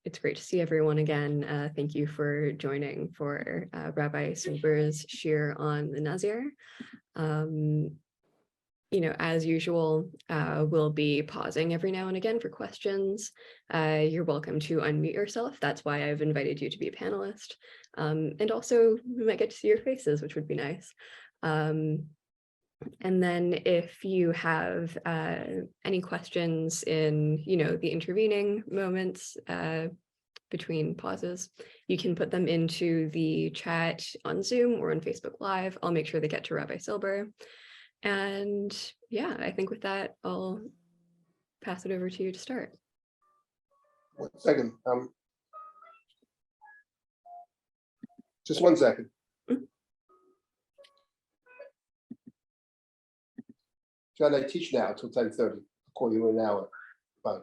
It's great to see everyone again. Thank you for joining for Rabbi Silber's shir on the Nazir. As usual, we'll be pausing every now and again for questions. You're welcome to unmute yourself. That's why I've invited you to be a panelist. And also, we might get to see your faces, which would be nice. And then if you have any questions in, the intervening moments between pauses, you can put them into the chat on Zoom or on Facebook Live. I'll make sure they get to Rabbi Silber. And yeah, I think with that, I'll pass it over to you to start. 1 second. Just 1 second. John, I teach now till 10:30. I'll call you in an hour. Fine.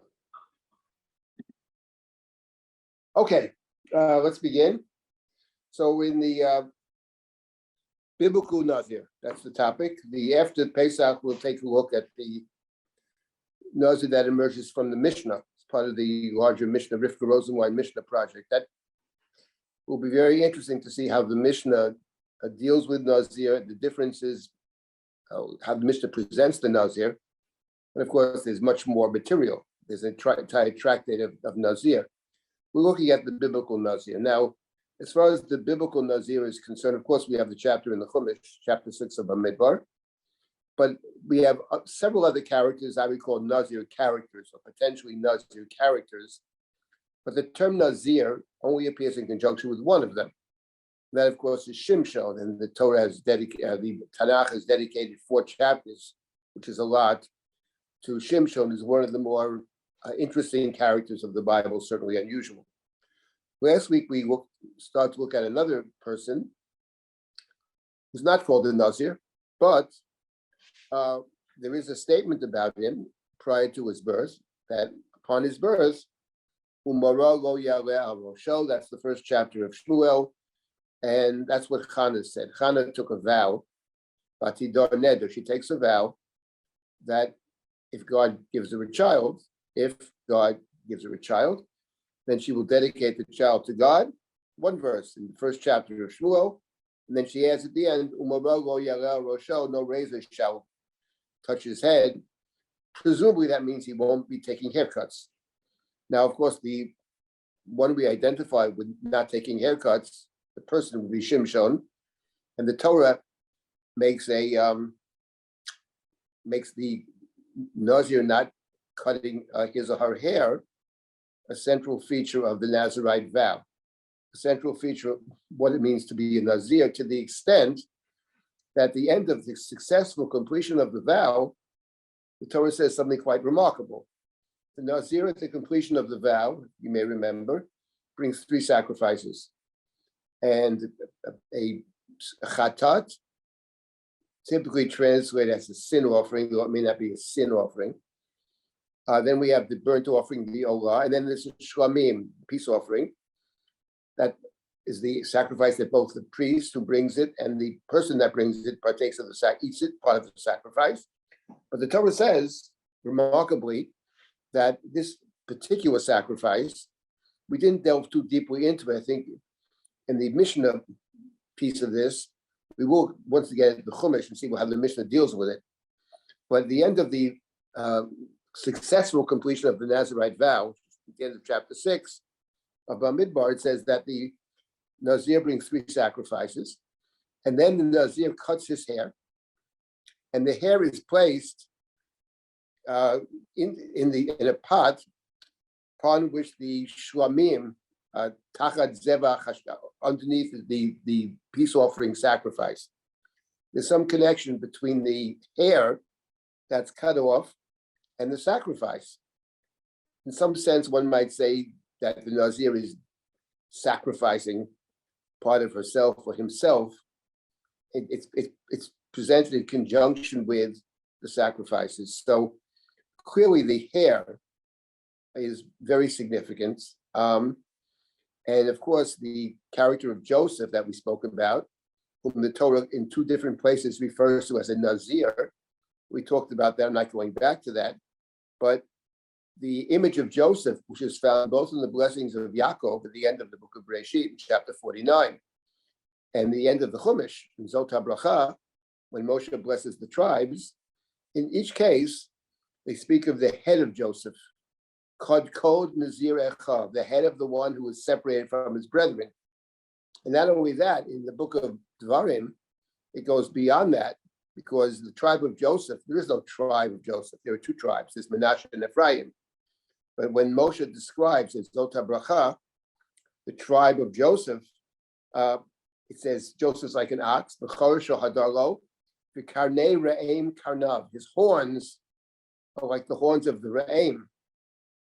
Okay, let's begin. So in the biblical Nazir, that's the topic. After Pesach, we'll take a look at the Nazir that emerges from the Mishnah. It's part of the larger Mishnah, Rivka Rosenwein Mishnah project. That will be very interesting to see how the Mishnah deals with Nazir, the differences, how the Mishnah presents the Nazir. And of course, there's much more material. There's an entire tractate of Nazir. We're looking at the biblical Nazir. Now, as far as the biblical Nazir is concerned, of course, we have the chapter in the Chumash, chapter 6 of Bamidbar, but we have several other characters I would call Nazir characters or potentially Nazir characters. But the term Nazir only appears in conjunction with one of them. That, of course, is Shimshon, and the Torah has dedicated, the Tanakh has dedicated 4 chapters, which is a lot, to Shimshon, is one of the more interesting characters of the Bible, certainly unusual. Last week, we start to look at another person who's not called a Nazir, but there is a statement about him prior to his birth, that upon his birth, Umara lo yaleh al rosho, that's the first chapter of Shmuel, and that's what Chana said. Chana took a vow, Batidar Neder, she takes a vow that if God gives her a child, then she will dedicate the child to God. One verse in the first chapter of Shmuel, and then she adds at the end, Umara lo yaleh al rosho, no razor shall touch his head. Presumably that means he won't be taking haircuts. Now, of course, the one we identify with not taking haircuts, the person would be Shimshon, and the Torah makes the Nazir not cutting his or her hair a central feature of the Nazarite vow, a central feature of what it means to be a Nazir, to the extent that at the end of the successful completion of the vow, the Torah says something quite remarkable. The Nazir at the completion of the vow, you may remember, brings 3 sacrifices. And a chatat, typically translated as a sin offering, though it may not be a sin offering. Then we have the burnt offering, the olah, and then there's a shlamim, peace offering. That is the sacrifice that both the priest who brings it and the person that brings it partakes of eats it, part of the sacrifice. But the Torah says, remarkably, that this particular sacrifice, we didn't delve too deeply into it. I think in the Mishnah piece of this, we will once again get the Chumash and see how the Mishnah deals with it. But at the end of the successful completion of the Nazarite vow, at the end of chapter 6 of Bamidbar, it says that the Nazir brings 3 sacrifices, and then the Nazir cuts his hair, and the hair is placed in a pot upon which the shlamim tachat zevach underneath the peace offering sacrifice. There's some connection between the hair that's cut off and the sacrifice. In some sense, one might say that the Nazir is sacrificing part of herself or himself. It's presented in conjunction with the sacrifices. So clearly the hair is very significant. And of course, the character of Joseph that we spoke about, whom the Torah in 2 different places refers to as a Nazir. We talked about that, I'm not going back to that. But the image of Joseph, which is found both in the blessings of Yaakov at the end of the book of Bereshit, in chapter 49, and the end of the Chumash, in Zot HaBracha, when Moshe blesses the tribes. In each case, they speak of the head of Joseph, Kod Nazir Echav, the head of the one who is separated from his brethren. And not only that, in the book of Dvarim, it goes beyond that, because the tribe of Joseph, there is no tribe of Joseph. There are two tribes, there's Menashe and Ephraim. But when Moshe describes in Zot HaBracha, the tribe of Joseph, it says Joseph's like an ox, his horns are like the horns of the Re'im.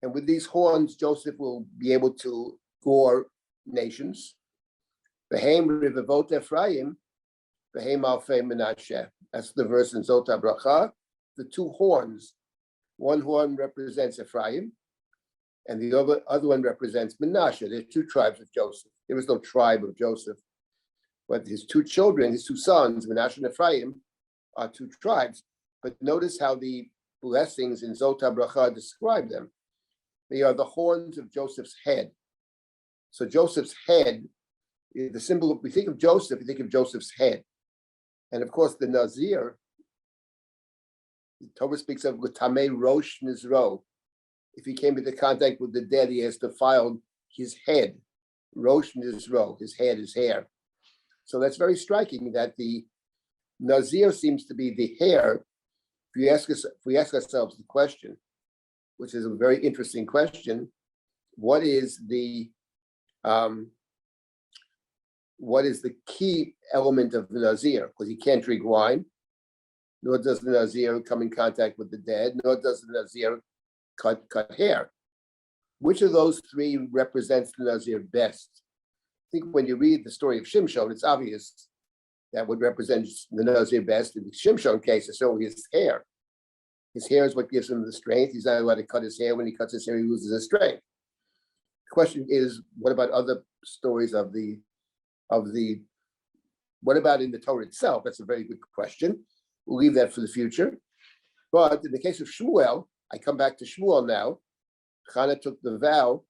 And with these horns, Joseph will be able to gore nations. Behem rivavot Ephraim, behem alfei Menashe. That's the verse in Zot HaBracha. The two horns, one horn represents Ephraim, and the other one represents Menashe. There are two tribes of Joseph. There is no tribe of Joseph, but his two children, his two sons, Menashe and Ephraim, are two tribes. But notice how the blessings in Zot HaBracha describe them. They are the horns of Joseph's head. So Joseph's head, the symbol of, we think of Joseph, we think of Joseph's head. And of course, the Nazir, the Torah speaks of Tamei Rosh Nizro. If he came into contact with the dead, he has defiled his head. Rosh Nizro, his head, his hair. So that's very striking that the Nazir seems to be the hair. If we ask ourselves the question, which is a very interesting question, what is the key element of the Nazir? Because he can't drink wine, nor does the Nazir come in contact with the dead, nor does the Nazir cut hair. Which of those three represents the Nazir best? I think when you read the story of Shimshon, it's obvious that would represent the Nazir best. In the Shimshon case, it's only his hair. His hair is what gives him the strength. He's not allowed to cut his hair. When he cuts his hair, he loses his strength. The question is, what about other stories of the what about in the Torah itself? That's a very good question. We'll leave that for the future. But in the case of Shmuel, I come back to Shmuel now. Chana took the vow,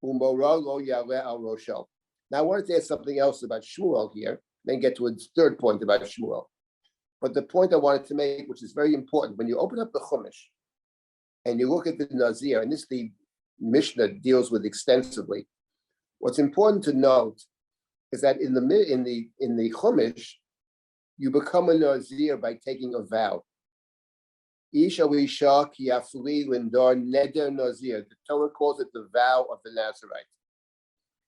Umora lo yaleh al rosho. Now I wanted to add something else about Shmuel here, then get to a third point about Shmuel. But the point I wanted to make, which is very important, when you open up the Chumash and you look at the Nazir, and this the Mishnah deals with extensively, what's important to note is that in the Chumash, you become a Nazir by taking a vow. Isha Isha Kiafli Lindar Neder Nazir. The Torah calls it the vow of the Nazarite.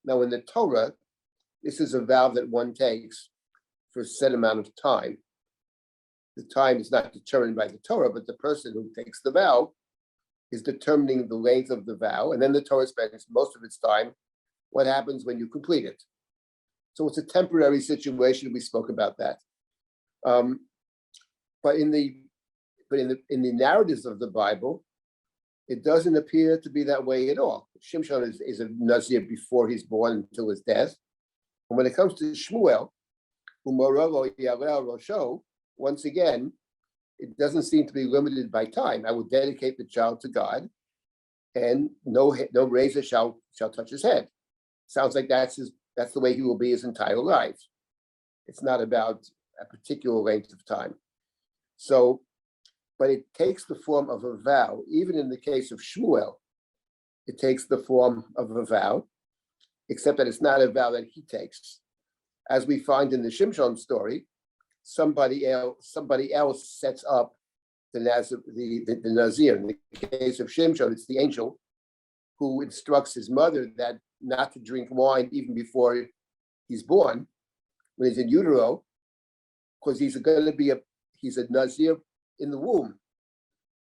Now, in the Torah, this is a vow that one takes for a set amount of time. The time is not determined by the Torah, but the person who takes the vow is determining the length of the vow. And then the Torah spends most of its time what happens when you complete it. So it's a temporary situation. We spoke about that. But in the narratives of the Bible, it doesn't appear to be that way at all. Shimshon is a Nazir before he's born until his death. And when it comes to Shmuel, once again, it doesn't seem to be limited by time. I will dedicate the child to God, and no razor shall touch his head. Sounds like that's the way he will be his entire life. It's not about a particular length of time. So, but it takes the form of a vow. Even in the case of Shmuel, it takes the form of a vow, except that it's not a vow that he takes. As we find in the Shimshon story, somebody else sets up the Nazir. In the case of Shimshon, it's the angel who instructs his mother that not to drink wine even before he's born, when he's in utero, because he's a Nazir in the womb.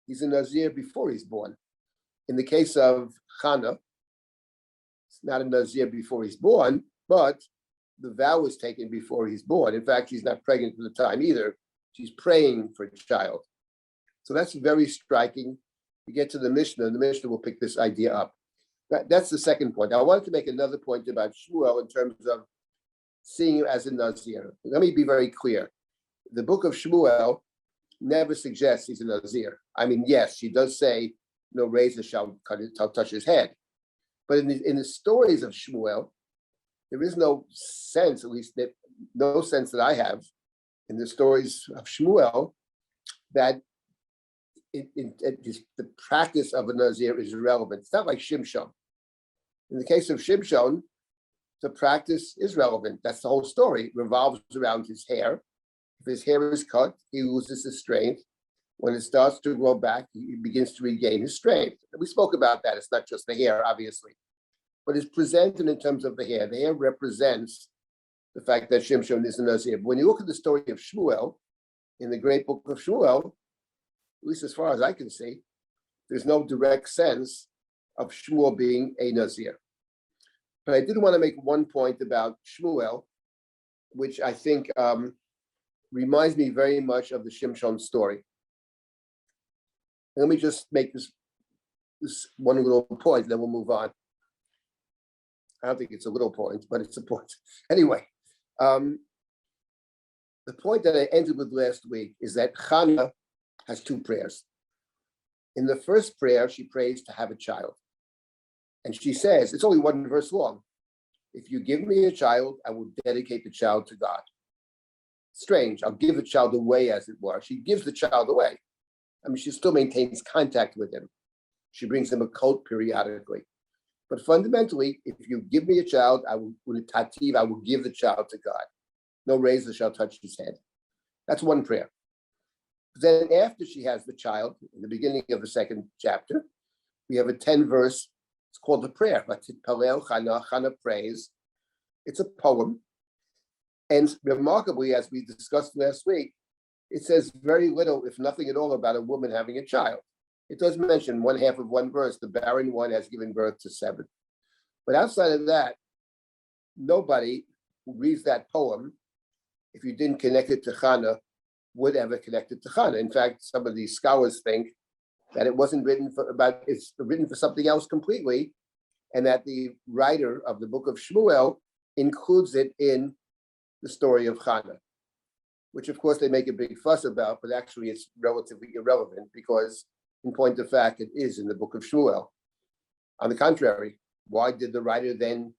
He's a Nazir before he's born. In the case of Chana, it's not a Nazir before he's born, but the vow was taken before he's born. In fact, she's not pregnant at the time either. She's praying for a child. So that's very striking. You get to the Mishnah, and the Mishnah will pick this idea up. That's the second point. I wanted to make another point about Shmuel in terms of seeing him as a Nazir. Let me be very clear. The book of Shmuel never suggests he's a Nazir. I mean, yes, she does say no razor shall touch his head. But in the stories of Shmuel, there is no sense, at least no sense that I have in the stories of Shmuel, that the practice of a Nazir is irrelevant. It's not like Shimshon. In the case of Shimshon, the practice is relevant. That's the whole story. It revolves around his hair. If his hair is cut, he loses his strength. When it starts to grow back, he begins to regain his strength. We spoke about that. It's not just the hair, obviously, but it's presented in terms of the hair. The hair represents the fact that Shimshon is a Nazir. But when you look at the story of Shmuel, in the great book of Shmuel, at least as far as I can see, there's no direct sense of Shmuel being a Nazir. But I did want to make one point about Shmuel, which I think reminds me very much of the Shimshon story. And let me just make this one little point, then we'll move on. I don't think it's a little point, but it's a point. Anyway, the point that I ended with last week is that Hannah has two prayers. In the first prayer, she prays to have a child. And she says, it's only one verse long. If you give me a child, I will dedicate the child to God. Strange, I'll give the child away, as it were. She gives the child away. I mean, she still maintains contact with him. She brings him a coat periodically. But fundamentally, if you give me a child, I will give the child to God. No razor shall touch his head. That's one prayer. Then after she has the child, in the beginning of the second chapter, we have a 10-verse, it's called the prayer. Hannah prays. It's a poem. And remarkably, as we discussed last week, it says very little, if nothing at all, about a woman having a child. It does mention one half of one verse, the barren one has given birth to 7. But outside of that, nobody who reads that poem, if you didn't connect it to Hannah, would ever connect it to Hannah. In fact, some of these scholars think that it wasn't written it's written for something else completely, and that the writer of the book of Shmuel includes it in the story of Hannah, which of course they make a big fuss about, but actually it's relatively irrelevant because in point of fact, it is in the book of Shmuel. On the contrary, why did the writer then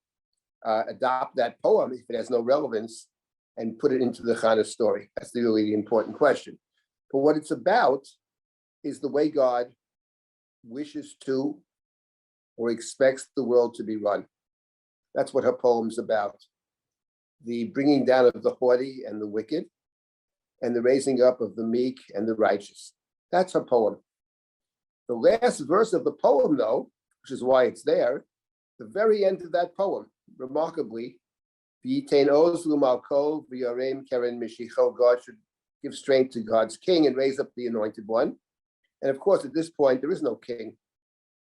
adopt that poem if it has no relevance and put it into the Hannah story? That's really the important question. But what it's about is the way God wishes to or expects the world to be run. That's what her poem's about. The bringing down of the haughty and the wicked, and the raising up of the meek and the righteous. That's her poem. The last verse of the poem, though, which is why it's there, the very end of that poem, remarkably, God should give strength to God's king and raise up the anointed one. And of course, at this point, there is no king.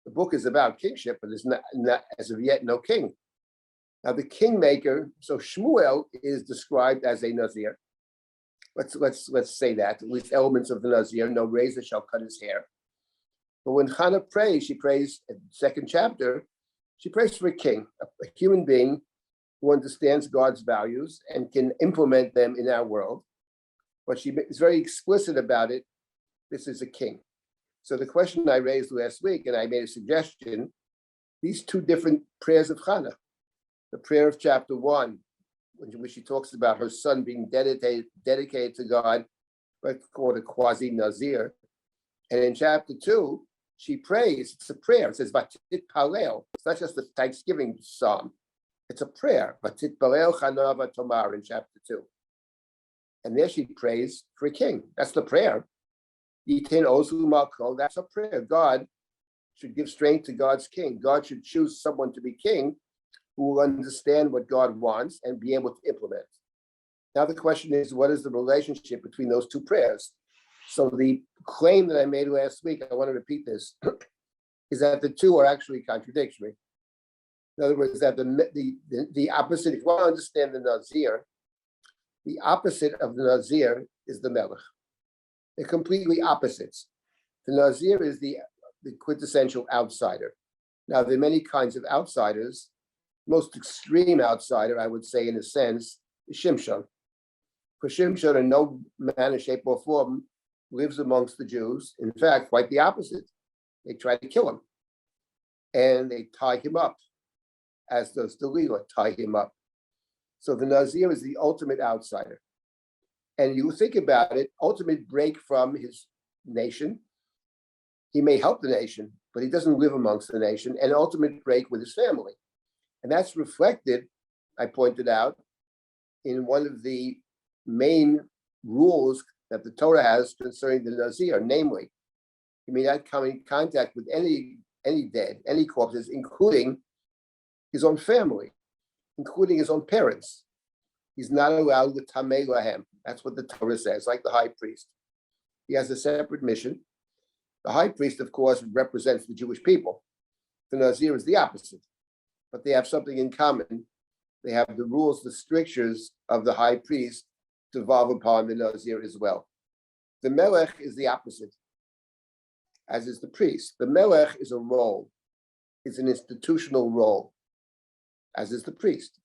The book is about kingship, but there's not as of yet no king. Now, the kingmaker, so Shmuel is described as a Nazir. Let's say that, at least elements of the Nazir, no razor shall cut his hair. But when Hannah prays, she prays in the second chapter, she prays for a king, a human being who understands God's values and can implement them in our world. But she is very explicit about it. This is a king. So the question I raised last week, and I made a suggestion, these two different prayers of Hannah, the prayer of chapter 1, when she talks about her son being dedicated to God, what's called a quasi-Nazir. And in chapter 2, she prays, it's a prayer. It says, Vatit Palel. It's not just a Thanksgiving psalm. It's a prayer. Vatit Palel Chanava Tomar in chapter 2. And there she prays for a king. That's the prayer. Yitin Ozu Malko, that's a prayer. God should give strength to God's king. God should choose someone to be king who will understand what God wants and be able to implement. Now the question is, what is the relationship between those two prayers? So the claim that I made last week, I want to repeat this, is that the two are actually contradictory. In other words, that the opposite, if you want to understand the Nazir, the opposite of the Nazir is the Melech. They're completely opposites. The Nazir is the quintessential outsider. Now, there are many kinds of outsiders. Most extreme outsider, I would say, in a sense, is Shimshon. For Shimshon, in no manner, shape, or form, lives amongst the Jews. In fact, quite the opposite. they try to kill him. And they tie him up, as does the Leela, tie him up. So the Nazir is the ultimate outsider. And you think about it, ultimate break from his nation. He may help the nation, but he doesn't live amongst the nation, and ultimate break with his family. And that's reflected, I pointed out, in one of the main rules that the Torah has concerning the Nazir, namely, he may not come in contact with any dead, any corpses, including his own family, including his own parents. He's not allowed the tamei lahem. That's what the Torah says, like the high priest. He has a separate mission. The high priest, of course, represents the Jewish people. The Nazir is the opposite, but they have something in common. They have the rules, the strictures of the high priest devolve upon the Nazir as well. The melech is the opposite, as is the priest. The melech is a role. It's an institutional role, as is the priest.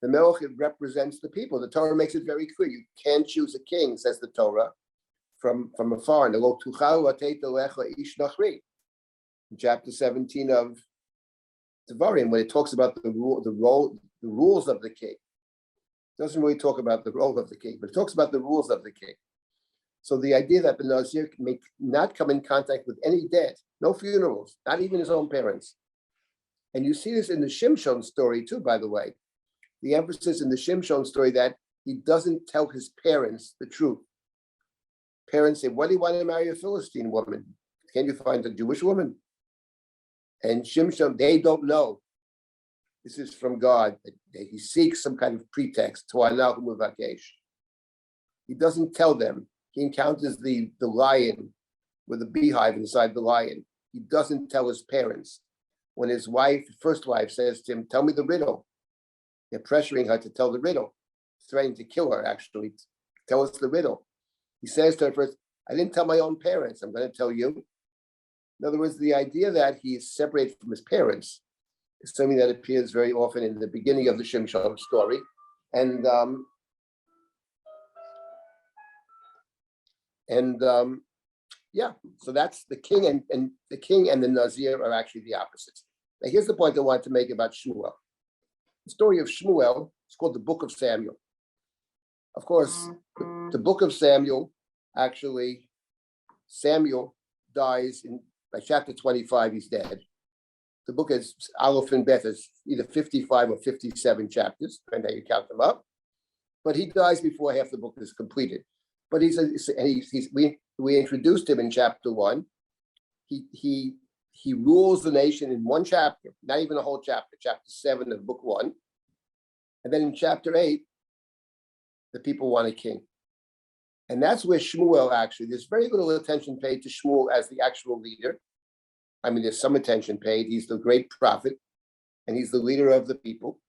The melech, it represents the people. The Torah makes it very clear. You can't choose a king, says the Torah, from afar. In chapter 17 of Devarim, when it talks about the rules of the king. It doesn't really talk about the role of the king, but it talks about the rules of the king. So the idea that the Nazir may not come in contact with any dead, no funerals, not even his own parents. And you see this in the Shimshon story too, by the way. The emphasis in the Shimshon story that he doesn't tell his parents the truth. Parents say, "Why do you want to marry a Philistine woman? Can you find a Jewish woman?" And Shimshon, they don't know. This is from God. He seeks some kind of pretext to Anahu Muvakesh. He doesn't tell them. He encounters the lion with a beehive inside the lion. He doesn't tell his parents. When his wife, first wife, says to him, "Tell me the riddle," they're pressuring her to tell the riddle, threatening to kill her, actually. Tell us the riddle. He says to her first, "I didn't tell my own parents. I'm going to tell you." In other words, the idea that he is separated from his parents is something that appears very often in the beginning of the Shimshon story. And yeah, so that's the king, and the king and the Nazir are actually the opposites. Now, here's the point I want to make about Shmuel. The story of Shmuel is called the Book of Samuel. Of course, the Book of Samuel, actually, Samuel dies by chapter 25, he's dead. The book is Aleph and Bet, is either 55 or 57 chapters, depending how you count them up. But he dies before half the book is completed. But we introduced him in chapter 1. He rules the nation in one chapter, not even a whole chapter, chapter 7 of book 1. And then in chapter 8, the people want a king. And that's where Shmuel actually, there's very little attention paid to Shmuel as the actual leader. I mean, there's some attention paid. He's the great prophet, and he's the leader of the people.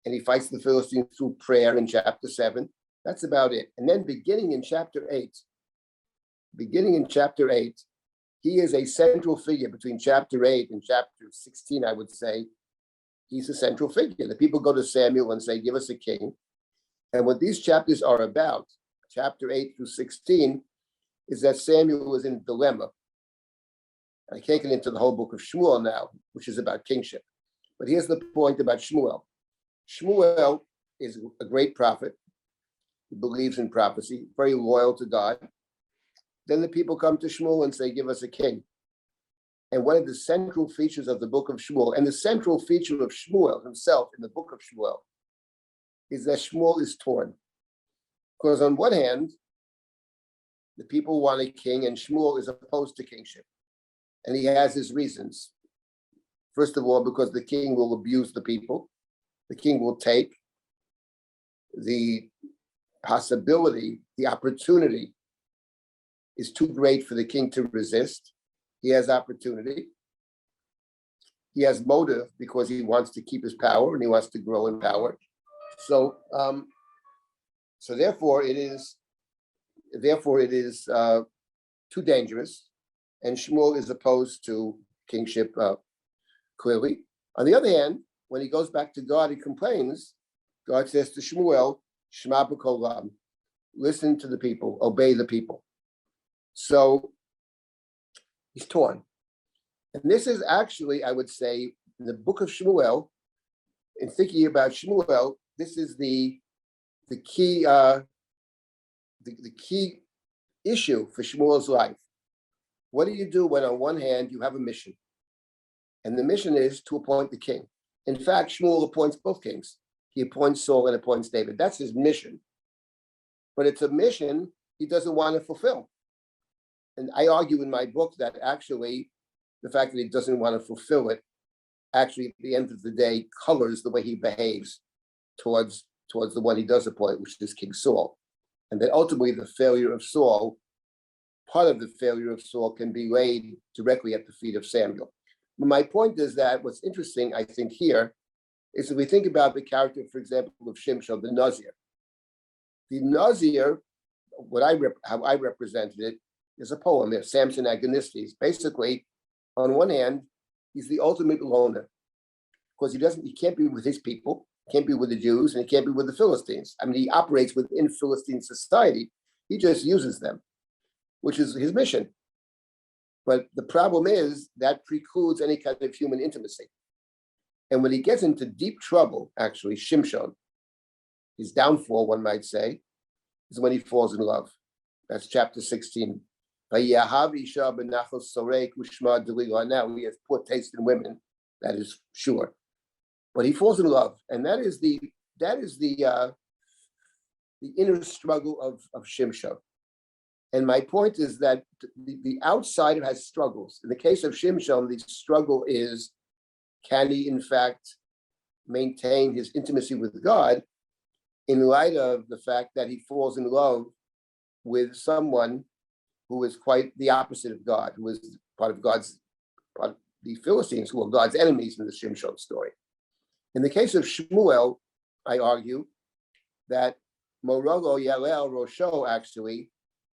And he fights the Philistines through prayer in chapter 7. That's about it. And then beginning in chapter 8, he is a central figure between chapter 8 and chapter 16, I would say. He's a central figure. The people go to Samuel and say, "Give us a king." And what these chapters are about, chapter 8 through 16, is that Samuel is in a dilemma. I can't get into the whole book of Shmuel now, which is about kingship. But here's the point about Shmuel. Shmuel is a great prophet. He believes in prophecy, very loyal to God. Then the people come to Shmuel and say, "Give us a king." And one of the central features of the book of Shmuel, and the central feature of Shmuel himself in the book of Shmuel, is that Shmuel is torn. Because on one hand, the people want a king, and Shmuel is opposed to kingship. And he has his reasons. First of all, because the king will abuse the people. The king will take the possibility, the opportunity is too great for the king to resist. He has opportunity. He has motive because he wants to keep his power and he wants to grow in power. So therefore it is too dangerous. And Shmuel is opposed to kingship clearly. On the other hand, when he goes back to God, he complains. God says to Shmuel, "Shema b'kol lam," listen to the people, obey the people. So he's torn. And this is actually, I would say, in the book of Shmuel, in thinking about Shmuel, this is the key the key issue for Shmuel's life. What do you do when on one hand you have a mission? And the mission is to appoint the king. In fact, Shmuel appoints both kings. He appoints Saul and appoints David. That's his mission. But it's a mission he doesn't want to fulfill. And I argue in my book that actually the fact that he doesn't want to fulfill it actually at the end of the day colors the way he behaves towards the one he does appoint, which is King Saul. And that ultimately the failure of Saul, part of the failure of Saul can be laid directly at the feet of Samuel. But my point is that what's interesting, I think, here is if we think about the character, for example, of Shimshon, the Nazir. The Nazir, how I represented it, is a poem there, Samson Agonistes. Basically, on one hand, he's the ultimate loner because he can't be with his people, can't be with the Jews, and he can't be with the Philistines. I mean, he operates within Philistine society. He just uses them, which is his mission. But the problem is that precludes any kind of human intimacy. And when he gets into deep trouble, actually, Shimshon, his downfall, one might say, is when he falls in love. That's chapter 16. Now he has poor taste in women, that is sure. But he falls in love, and that is the inner struggle of Shimshon. And my point is that the outsider has struggles. In the case of Shimshon, the struggle is, can he in fact maintain his intimacy with God in light of the fact that he falls in love with someone who is quite the opposite of God, who is part of the Philistines, who are God's enemies in the Shimshon story. In the case of Shmuel, I argue that Morolo Yalel Rosho, actually,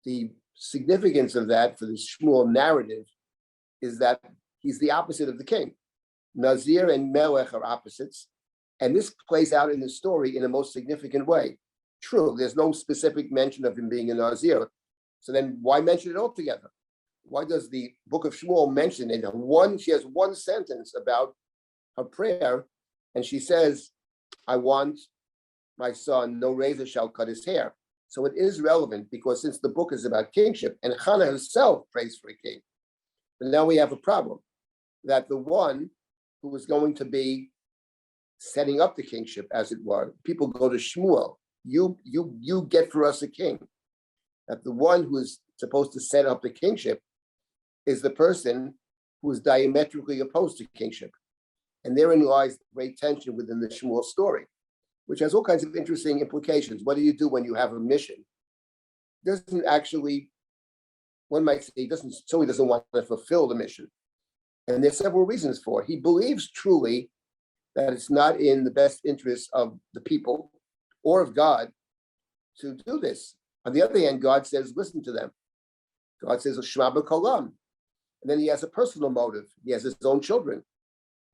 the significance of that for the Shmuel narrative is that he's the opposite of the king. Nazir and Melech are opposites, and this plays out in the story in a most significant way. True, there's no specific mention of him being a Nazir, so then why mention it altogether? Why does the book of Shmuel mention it? She has one sentence about her prayer, and she says, I want my son, no razor shall cut his hair. So it is relevant because since the book is about kingship, and Hannah herself prays for a king, but now we have a problem that the one who is going to be setting up the kingship, as it were, people go to Shmuel, you get for us a king. That the one who is supposed to set up the kingship is the person who is diametrically opposed to kingship. And therein lies great tension within the Shmuel story, which has all kinds of interesting implications. What do you do when you have a mission? Doesn't actually, one might say, he doesn't want to fulfill the mission. And there's several reasons for it. He believes truly that it's not in the best interest of the people or of God to do this. On the other hand, God says, listen to them. God says, Shema b'kolam. And then he has a personal motive. He has his own children,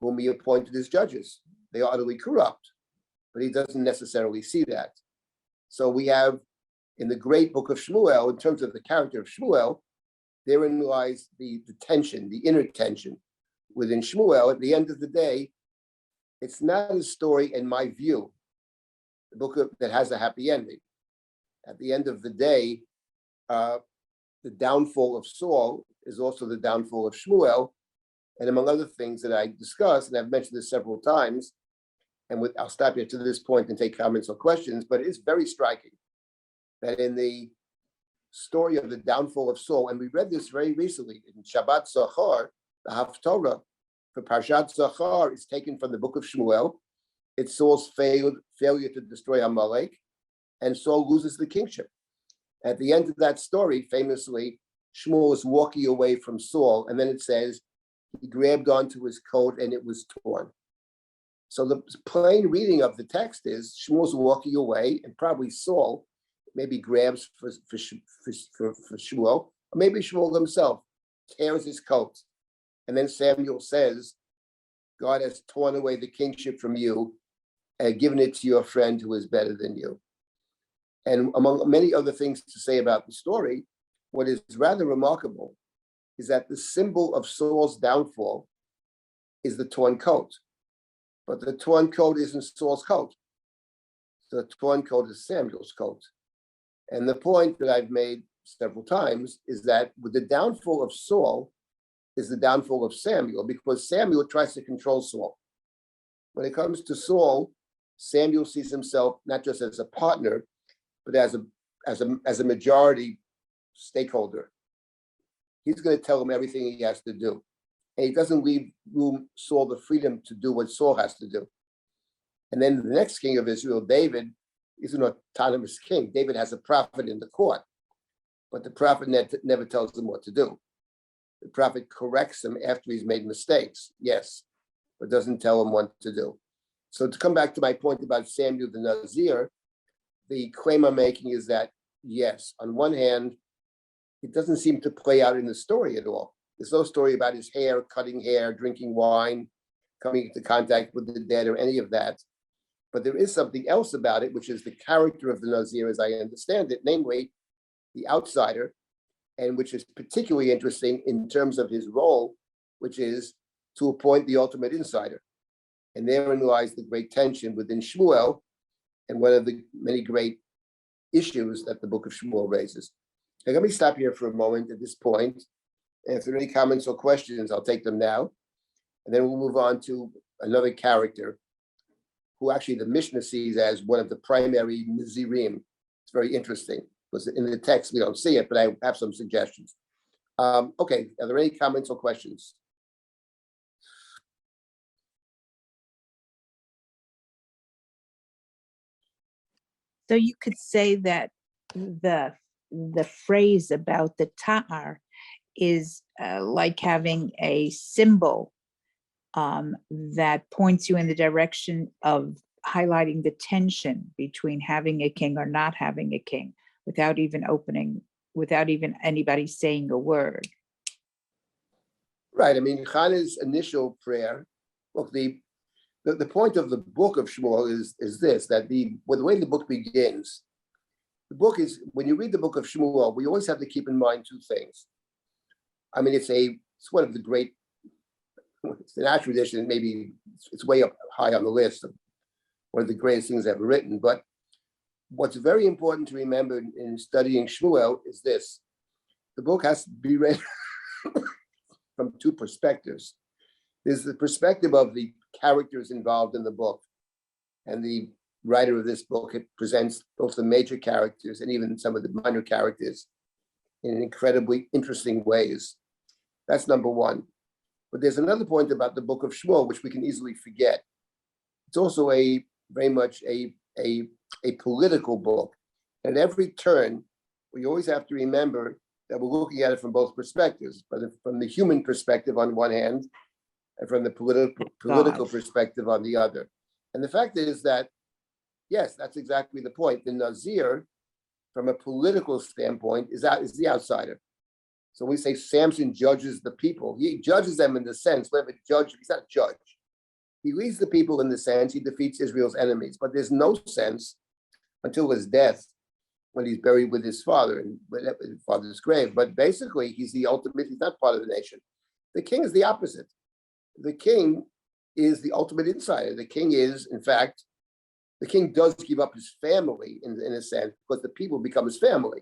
whom he appointed as judges. They are utterly corrupt, but he doesn't necessarily see that. So we have in the great book of Shmuel, in terms of the character of Shmuel, therein lies the tension, the inner tension within Shmuel. At the end of the day, it's not a story, in my view, the book that has a happy ending. At the end of the day, the downfall of Saul is also the downfall of Shmuel. And among other things that I discussed, and I've mentioned this several times, and I'll stop you to this point and take comments or questions, but it's very striking that in the story of the downfall of Saul, and we read this very recently in Shabbat Zachar, the Haftorah for Parshat Zachar is taken from the book of Shmuel. It's Saul's failure to destroy Amalek, and Saul loses the kingship. At the end of that story, famously, Shmuel is walking away from Saul, and then it says, he grabbed onto his coat and it was torn. So the plain reading of the text is Shmuel's walking away, and probably Saul maybe grabs for Shmuel, or maybe Shmuel himself tears his coat. And then Samuel says, God has torn away the kingship from you and given it to your friend who is better than you. And among many other things to say about the story, what is rather remarkable is that the symbol of Saul's downfall is the torn coat. But the torn coat isn't Saul's coat. The torn coat is Samuel's coat. And the point that I've made several times is that with the downfall of Saul is the downfall of Samuel, because Samuel tries to control Saul. When it comes to Saul, Samuel sees himself not just as a partner, but as a majority stakeholder. He's going to tell him everything he has to do. And he doesn't leave Saul the freedom to do what Saul has to do. And then the next king of Israel, David, is an autonomous king. David has a prophet in the court, but the prophet never tells him what to do. The prophet corrects him after he's made mistakes, yes, but doesn't tell him what to do. So to come back to my point about Samuel the Nazir, the claim I'm making is that, yes, on one hand, it doesn't seem to play out in the story at all. There's no story about his hair, cutting hair, drinking wine, coming into contact with the dead, or any of that. But there is something else about it, which is the character of the Nazir, as I understand it, namely the outsider, and which is particularly interesting in terms of his role, which is to appoint the ultimate insider. And therein lies the great tension within Shmuel, and one of the many great issues that the book of Shmuel raises. Now, let me stop here for a moment at this point. And if there are any comments or questions, I'll take them now. And then we'll move on to another character who actually the Mishnah sees as one of the primary Nazirim. It's very interesting because in the text we don't see it, but I have some suggestions. Okay, are there any comments or questions? So you could say that the phrase about the ta'ar is like having a symbol that points you in the direction of highlighting the tension between having a king or not having a king without even anybody saying a word. Right. I mean, Hannah's initial prayer, look, the point of the book of Shmuel is this, that the way the book begins, the book is, when you read the book of Shmuel, we always have to keep in mind two things. I mean, it's one of the great, it's an Ashur tradition, maybe it's way up high on the list of one of the greatest things ever written. But what's very important to remember in studying Shmuel is this: the book has to be read from two perspectives. There's the perspective of the characters involved in the book, and the writer of this book, it presents both the major characters and even some of the minor characters in incredibly interesting ways. That's number one. But there's another point about the book of Shmuel, which we can easily forget. It's also very much a political book. At every turn, we always have to remember that we're looking at it from both perspectives, but from the human perspective on one hand, and from the political perspective on the other. And the fact is that, yes, that's exactly the point. The Nazir, from a political standpoint, is the outsider. So we say Samson judges the people. He judges them in the sense, whatever judge, he's not a judge. He leads the people in the sense he defeats Israel's enemies, but there's no sense until his death, when he's buried with his father in his father's grave. But basically, he's the ultimate, he's not part of the nation. The king is the opposite. The king is the ultimate insider. The king is, in fact, the king does give up his family in a sense, because the people become his family.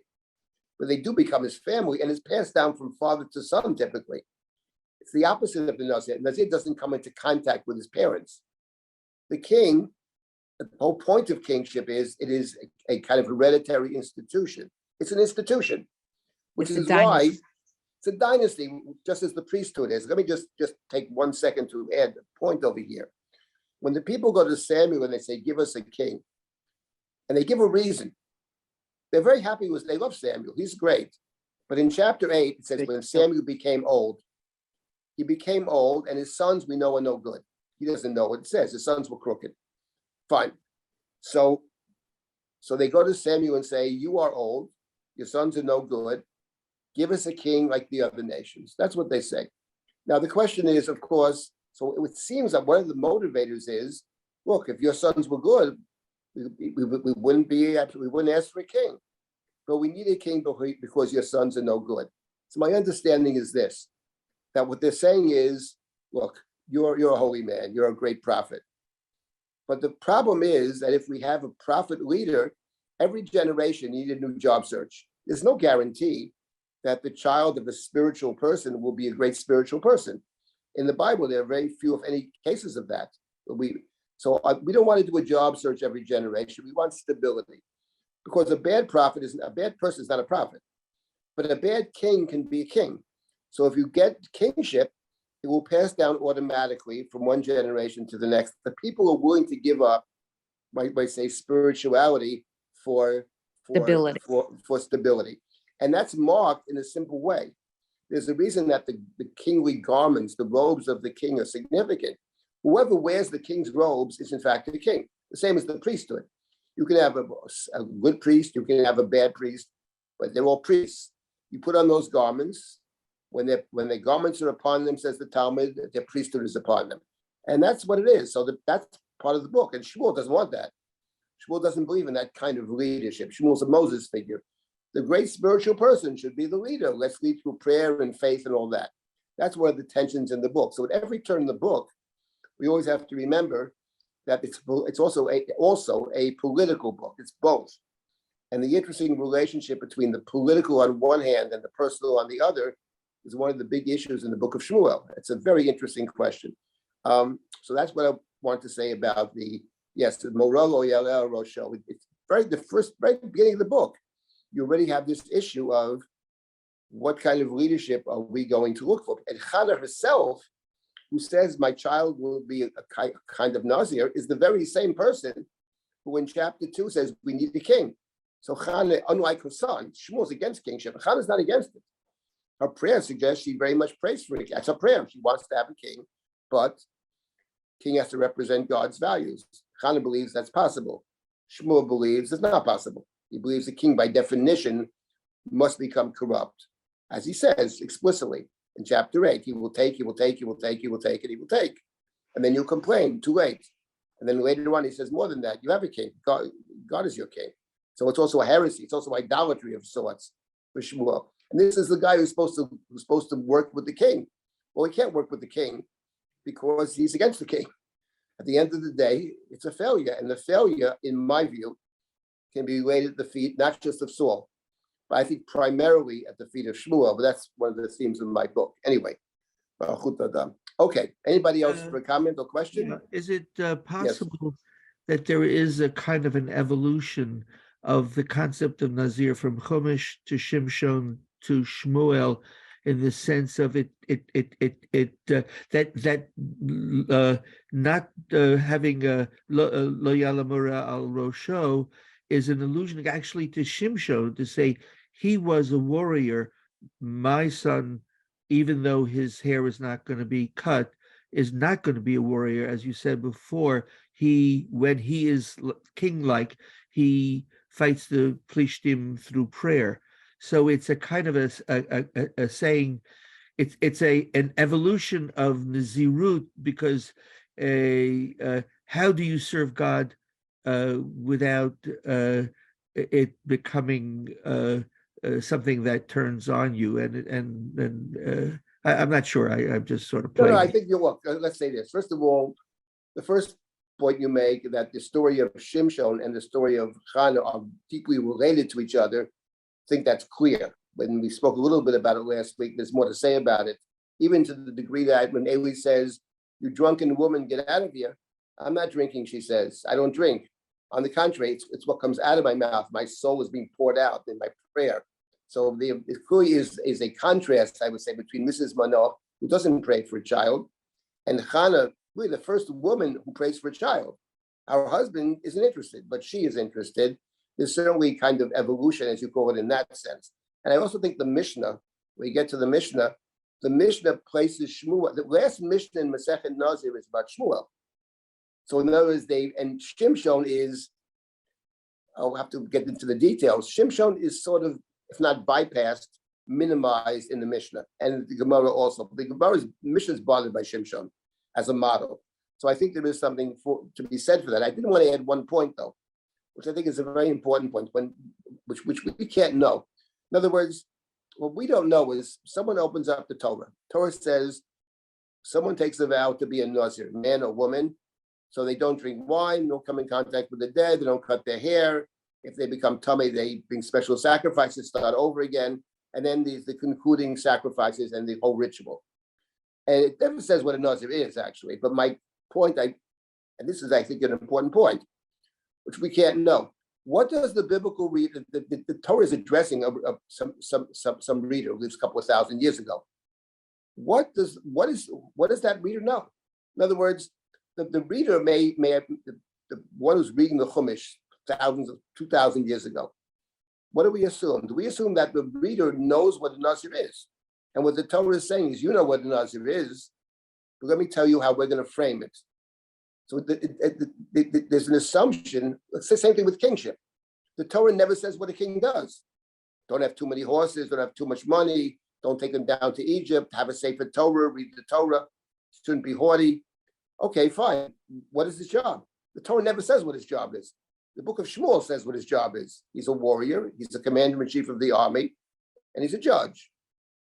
But they do become his family, and it's passed down from father to son typically. It's the opposite of the Nazir. Nazir doesn't come into contact with his parents. The king, the whole point of kingship is it is a kind of hereditary institution. It's an institution, which is why it's a dynasty, just as the priesthood is. Let me just take 1 second to add a point over here. When the people go to Samuel and they say, give us a king, and they give a reason, they're very happy with, they love Samuel, he's great. But in chapter 8, it says, when Samuel became old, he became old, and his sons we know are no good. He doesn't know what it says. His sons were crooked. Fine. So they go to Samuel and say, you are old, your sons are no good, give us a king like the other nations. That's what they say. Now the question is, of course, so it seems that one of the motivators is, look, if your sons were good, we wouldn't ask for a king. But we need a king because your sons are no good. So my understanding is this, that what they're saying is, look, you're a holy man, you're a great prophet. But the problem is that if we have a prophet leader, every generation needs a new job search. There's no guarantee that the child of a spiritual person will be a great spiritual person. In the Bible, there are very few, if any, cases of that. We don't want to do a job search every generation. We want stability, because a bad person is not a prophet, but a bad king can be a king. So if you get kingship, it will pass down automatically from one generation to the next. The people are willing to give up, might say, spirituality for stability. And that's marked in a simple way. There's a reason that the kingly garments, the robes of the king, are significant. Whoever wears the king's robes is in fact the king, the same as the priesthood. You can have a good priest, you can have a bad priest, but they're all priests. You put on those garments, when their garments are upon them, says the Talmud, their priesthood is upon them. And that's what it is. So that's part of the book. And Shmuel doesn't want that. Shmuel doesn't believe in that kind of leadership. Shmuel's a Moses figure. The great spiritual person should be the leader. Let's lead through prayer and faith and all that. That's where the tension's in the book. So at every turn in the book, we always have to remember that it's also a political book. It's both. And the interesting relationship between the political on one hand and the personal on the other is one of the big issues in the book of Shmuel. It's a very interesting question. So that's what I want to say about the Moral Oyel Rosho. It's very beginning of the book. You already have this issue of what kind of leadership are we going to look for? And Hannah herself, who says my child will be a kind of Nazir, is the very same person who in chapter 2 says we need a king. So Hannah, unlike her son, Shmuel's against kingship. Hannah's not against it. Her prayer suggests she very much prays for it. That's her prayer. She wants to have a king, but king has to represent God's values. Hannah believes that's possible. Shmuel believes it's not possible. He believes the king, by definition, must become corrupt. As he says explicitly in chapter 8, he will take, he will take, he will take, he will take, and he will take. And then you'll complain, too late. And then later on, he says more than that. You have a king. God is your king. So it's also a heresy. It's also idolatry of sorts for Shmuel. And this is the guy who's supposed to work with the king. Well, he can't work with the king because he's against the king. At the end of the day, it's a failure. And the failure, in my view, can be laid at the feet, not just of Saul, but I think primarily at the feet of Shmuel. But that's one of the themes of my book. Anyway, okay. Anybody else for a comment or question? Yeah. Is it possible that there is a kind of an evolution of the concept of Nazir from Chumash to Shimshon to Shmuel, in the sense of not having a lo yalamura al rosho is an allusion actually to Shimshon, to say he was a warrior. My son, even though his hair is not going to be cut, is not going to be a warrior. As you said before, when he is king-like, he fights the Plishtim through prayer. So it's a kind of a saying, it's an evolution of Nazirut, because how do you serve God without it becoming something that turns on you? And I'm not sure. I'm just sort of playing. No, I think let's say this. First of all, the first point you make, that the story of Shimshon and the story of Hannah are deeply related to each other, I think that's clear. When we spoke a little bit about it last week, there's more to say about it, even to the degree that when Eli says, "You drunken woman, get out of here." I'm not drinking, she says. I don't drink. On the contrary, it's what comes out of my mouth. My soul is being poured out in my prayer. So it clearly is a contrast, I would say, between Mrs. Manoah, who doesn't pray for a child, and Hannah, really the first woman who prays for a child. Our husband isn't interested, but she is interested. There's certainly kind of evolution, as you call it, in that sense. And I also think the Mishnah, when you get to the Mishnah places Shmuel. The last Mishnah in Masechet Nazir is about Shmuel. So in other words, and Shimshon is, I'll have to get into the details. Shimshon is sort of, if not bypassed, minimized in the Mishnah, and the Gemara also. The Gemara's Mishnah is bothered by Shimshon as a model. So I think there is something to be said for that. I didn't want to add one point though, which I think is a very important point, which we can't know. In other words, what we don't know is someone opens up the Torah. Torah says someone takes a vow to be a Nazir, man or woman, so they don't drink wine, don't come in contact with the dead, they don't cut their hair. If they become tummy, they bring special sacrifices, start over again, and then the concluding sacrifices and the whole ritual. And it never says what a Nazir is, actually. But my point, and this is, I think, an important point, which we can't know. What does the biblical read? The Torah is addressing some reader who lives a couple of thousand years ago. What does that reader know? In other words, the reader may have, the one who's reading the Chumash 2,000 years ago. What do we assume? Do we assume that the reader knows what a Nazir is? And what the Torah is saying is, you know what a Nazir is, but let me tell you how we're going to frame it. So there's an assumption. It's the same thing with kingship. The Torah never says what a king does. Don't have too many horses, don't have too much money, don't take them down to Egypt, have a Sefer Torah, read the Torah, shouldn't be haughty. Okay, fine. What is his job? The Torah never says what his job is. The book of Shmuel says what his job is. He's a warrior, he's the commander-in-chief of the army, and he's a judge.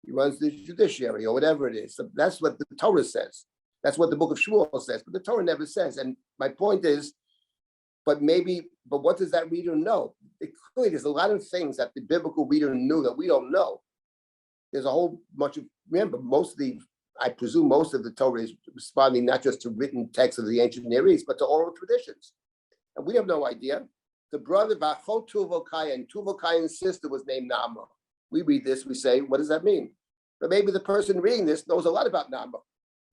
He runs the judiciary or whatever it is. So that's what the Torah says. That's what the book of Shmuel says, but the Torah never says. And my point is, but what does that reader know? Clearly, there's a lot of things that the biblical reader knew that we don't know. There's a whole bunch of, remember, I presume most of the Torah is responding not just to written texts of the ancient Near East, but to oral traditions. And we have no idea. The brother of Achot Tuvokai and Tuvokai's sister was named Naamah. We read this, we say, what does that mean? But maybe the person reading this knows a lot about Naamah.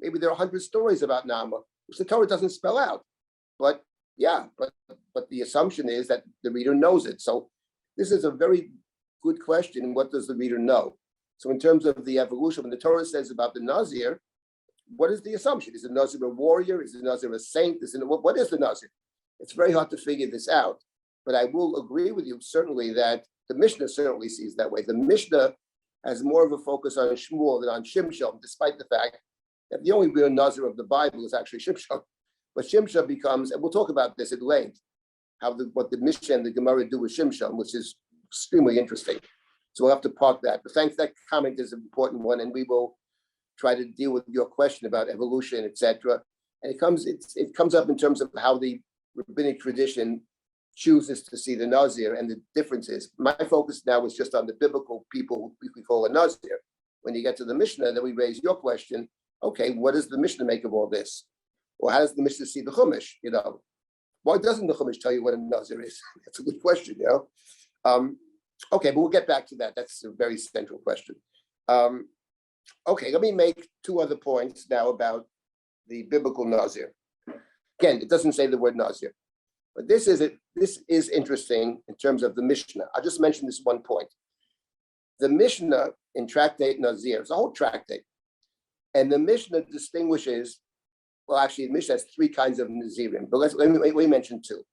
Maybe there are 100 stories about Naamah, which the Torah doesn't spell out. But yeah, but the assumption is that the reader knows it. So this is a very good question. What does the reader know? So in terms of the evolution, when the Torah says about the Nazir, what is the assumption? Is the Nazir a warrior? Is the Nazir a saint? What is the Nazir? It's very hard to figure this out. But I will agree with you certainly that the Mishnah certainly sees that way. The Mishnah has more of a focus on Shmuel than on Shimshon, despite the fact that the only real Nazir of the Bible is actually Shimshon. But Shimshon becomes, and we'll talk about this at length, what the Mishnah and the Gemara do with Shimshon, which is extremely interesting. So we'll have to park that. But thanks, that comment is an important one, and we will try to deal with your question about evolution, etc. And it comes up in terms of how the rabbinic tradition chooses to see the Nazir and the differences. My focus now is just on the biblical people we call a Nazir. When you get to the Mishnah, then we raise your question, okay, what does the Mishnah make of all this? Or how does the Mishnah see the Chumash? Why doesn't the Chumash tell you what a Nazir is? That's a good question, Okay, but we'll get back to that. That's a very central question. Okay, let me make two other points now about the biblical Nazir. Again, it doesn't say the word Nazir, but this is interesting in terms of the Mishnah. I'll just mention this one point. The Mishnah in Tractate Nazir, it's a whole tractate, and the Mishnah distinguishes, well, actually, the Mishnah has three kinds of Nazirim, but let me mention two.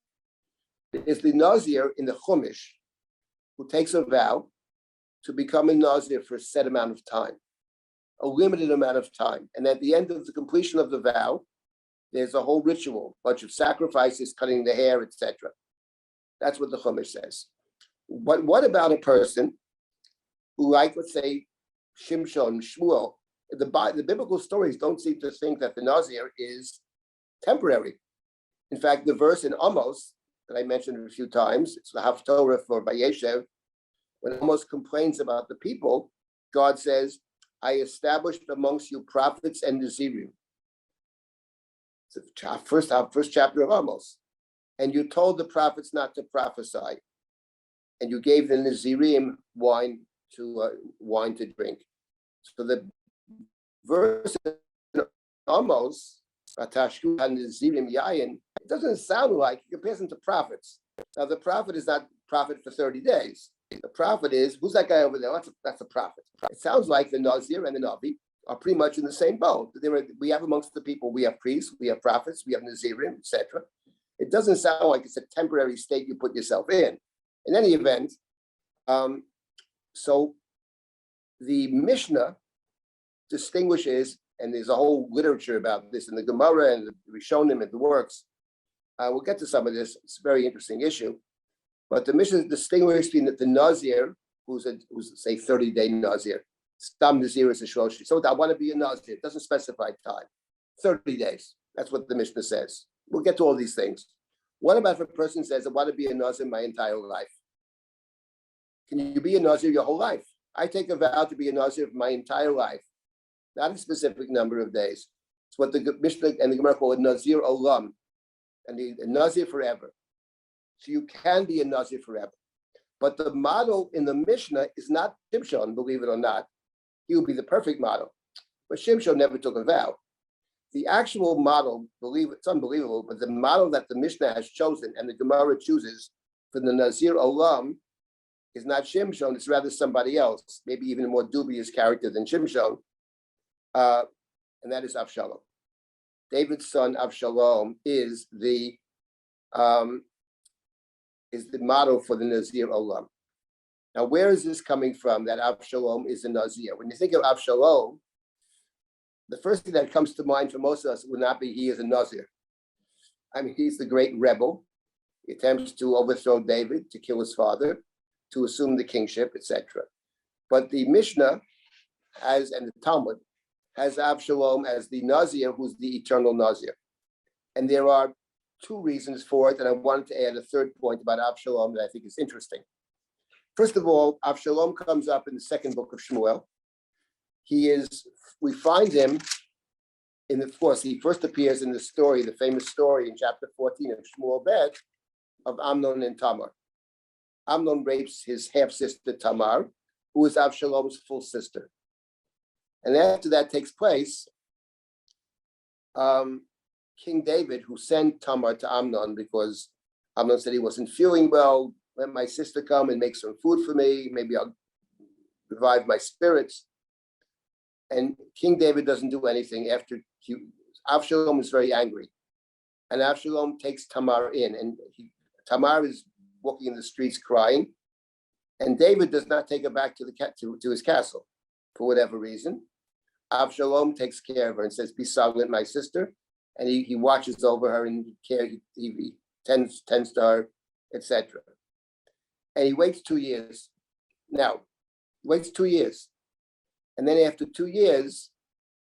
There's the Nazir in the Chumash, who takes a vow to become a Nazir for a set amount of time, a limited amount of time. And at the end of the completion of the vow, there's a whole ritual, a bunch of sacrifices, cutting the hair, etc. That's what the Chumash says. What about a person who, like, let's say, Shimshon, Shmuel, the biblical stories don't seem to think that the Nazir is temporary. In fact, the verse in Amos that I mentioned a few times, it's the Haftorah for Vayeshev, when Amos complains about the people, God says, I established amongst you prophets and Nazirim. It's the first chapter of Amos. And you told the prophets not to prophesy. And you gave the Nazirim wine to drink. So the verse in Amos, Nazirim Yayin, it doesn't sound like you compare them to prophets. Now the prophet is not prophet for 30 days. The prophet is, who's that guy over there? That's a prophet. It sounds like the Nazir and the Navi are pretty much in the same boat. We have amongst the people, we have priests, we have prophets, we have Nazirim, etc. It doesn't sound like it's a temporary state you put yourself in. In any event, so the Mishnah distinguishes, and there's a whole literature about this in the Gemara and the Rishonim and the works. We'll get to some of this. It's a very interesting issue. But the Mishnah distinguishes between the Nazir who's say 30-day Nazir. Stam Nazir is a Shloshi. So I want to be a Nazir. It doesn't specify time. 30 days. That's what the Mishnah says. We'll get to all these things. What about if a person says, I want to be a Nazir my entire life? Can you be a Nazir your whole life? I take a vow to be a Nazir my entire life, not a specific number of days. It's what the Mishnah and the Gemara call a Nazir Olam, and the Nazir forever. So you can be a Nazir forever. But the model in the Mishnah is not Shimshon, believe it or not. He would be the perfect model. But Shimshon never took a vow. The actual model, it's unbelievable, but the model that the Mishnah has chosen and the Gemara chooses for the Nazir Olam is not Shimshon, it's rather somebody else, maybe even a more dubious character than Shimshon, and that is Avshalom. David's son Avshalom is the model for the Nazir Olam. Now, where is this coming from, that Avshalom is a Nazir? When you think of Avshalom, the first thing that comes to mind for most of us would not be he is a Nazir. I mean, he's the great rebel. He attempts to overthrow David, to kill his father, to assume the kingship, etc. But the Mishnah and the Talmud has Avshalom as the Nazir, who's the eternal Nazir. And there are two reasons for it, and I wanted to add a third point about Avshalom that I think is interesting. First of all, Avshalom comes up in the second book of Shmuel. We find him of course, he first appears in the story, the famous story in chapter 14 of Shmuel Bet of Amnon and Tamar. Amnon rapes his half-sister Tamar, who is Avshalom's full sister. And after that takes place, King David, who sent Tamar to Amnon because Amnon said he wasn't feeling well, let my sister come and make some food for me, maybe I'll revive my spirits. And King David doesn't do anything after Avshalom is very angry. And Avshalom takes Tamar in, and Tamar is walking in the streets crying. And David does not take her back to his castle for whatever reason. Avshalom takes care of her and says, be silent, my sister. And he watches over her and he tends to her, etc. And he waits 2 years. Now, he waits 2 years. And then after 2 years,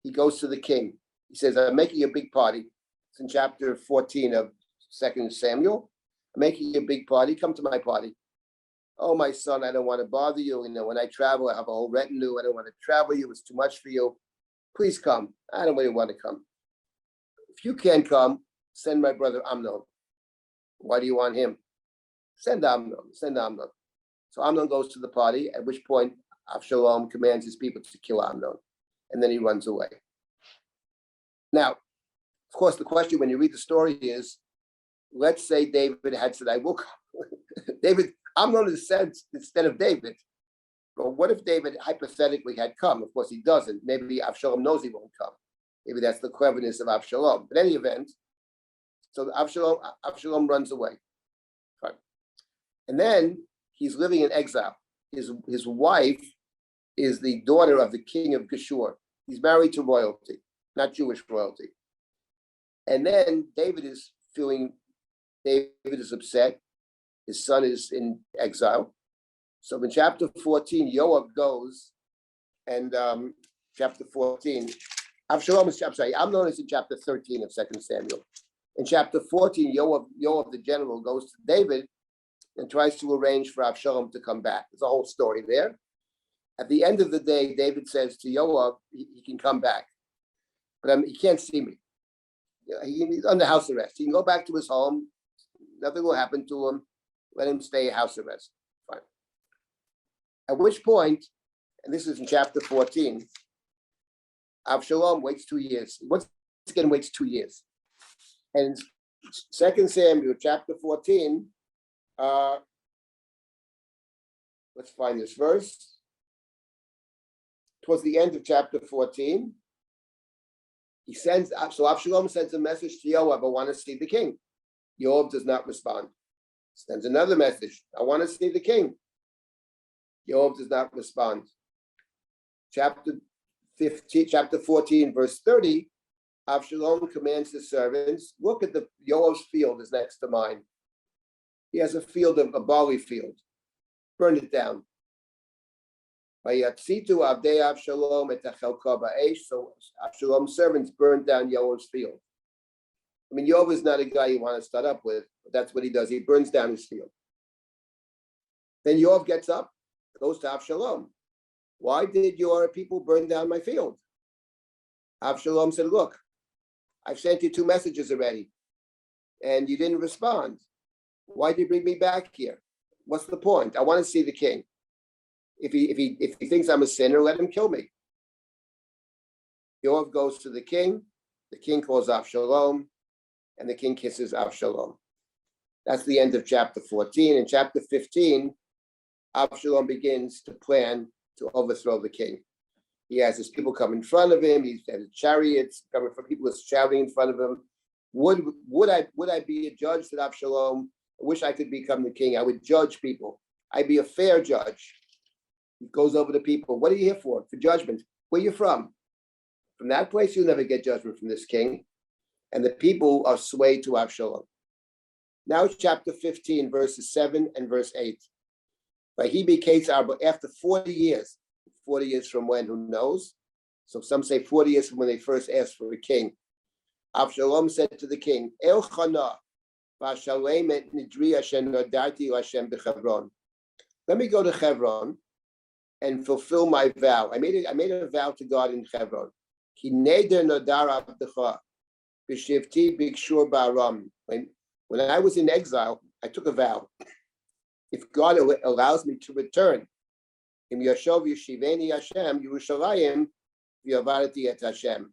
he goes to the king. He says, I'm making a big party. It's in chapter 14 of 2 Samuel. I'm making a big party. Come to my party. Oh, my son, I don't want to bother you. You know, when I travel, I have a whole retinue. I don't want to travel you. It's too much for you. Please come. I don't really want to come. If you can't come, send my brother Amnon. Why do you want him? Send Amnon. So Amnon goes to the party, at which point Avshalom commands his people to kill Amnon. And then he runs away. Now, of course, the question when you read the story is, let's say David had said, I will come. Amnon is sent instead of David. But what if David hypothetically had come? Of course, he doesn't. Maybe Avshalom knows he won't come. Maybe that's the cleverness of Avshalom. But in any event, so Avshalom runs away. Right. And then he's living in exile. His wife is the daughter of the king of Geshur. He's married to royalty, not Jewish royalty. And then David is upset. His son is in exile. So in chapter 14, Yoav goes and chapter 14, Amnon is in chapter 13 of 2 Samuel. In chapter 14, Yoav the general goes to David and tries to arrange for Avshalom to come back. There's a whole story there. At the end of the day, David says to Yoav, he can come back, but he can't see me. He's under house arrest. He can go back to his home. Nothing will happen to him. Let him stay house arrest. Fine. At which point, and this is in chapter 14, Avshalom waits 2 years. Once again, waits 2 years. And 2 Samuel, chapter 14, let's find this verse. Towards the end of chapter 14, Avshalom sends a message to Yoav, I want to see the king. Yoav does not respond. Sends another message, I want to see the king. Yoav does not respond. Chapter 14, verse 30, Avshalom commands his servants, look at Yoav's field is next to mine. He has a barley field. Burn it down. Vayatzitu avdei Avshalom et hachelka ba'esh. So Avshalom's servants burned down Yoav's field. I mean, Yoav is not a guy you want to start up with, but that's what he does. He burns down his field. Then Yoav gets up, goes to Avshalom. Why did your people burn down my field? Avshalom said, look, I've sent you 2 messages already, and you didn't respond. Why did you bring me back here? What's the point? I want to see the king. If he thinks I'm a sinner, let him kill me. Yoav goes to the king calls Avshalom, and the king kisses Avshalom. That's the end of chapter 14. In chapter 15, Avshalom begins to plan to overthrow the king. He has his people come in front of him. He has chariots coming from people shouting in front of him. Would I be a judge? Said Avshalom. I wish I could become the king. I would judge people. I'd be a fair judge. He goes over to people. What are you here for? For judgment. Where are you from? From that place, you'll never get judgment from this king. And the people are swayed to Avshalom. Now it's chapter 15, verses 7 and verse 8. But he became after 40 years. 40 years from when, who knows? So some say 40 years from when they first asked for a king. Avshalom said to the king, El Chana, v'ashalem et nidri asher nodarti Hashem b'Chevron. Let me go to Hebron and fulfill my vow. I made a vow to God in Hebron. Ki neder nodar abdecha b'shivti b'kshur ba'aram. When I was in exile, I took a vow. If God allows me to return, Im Yashov Yeshiveni Hashem Yerushalayim V'Yavarati et Hashem.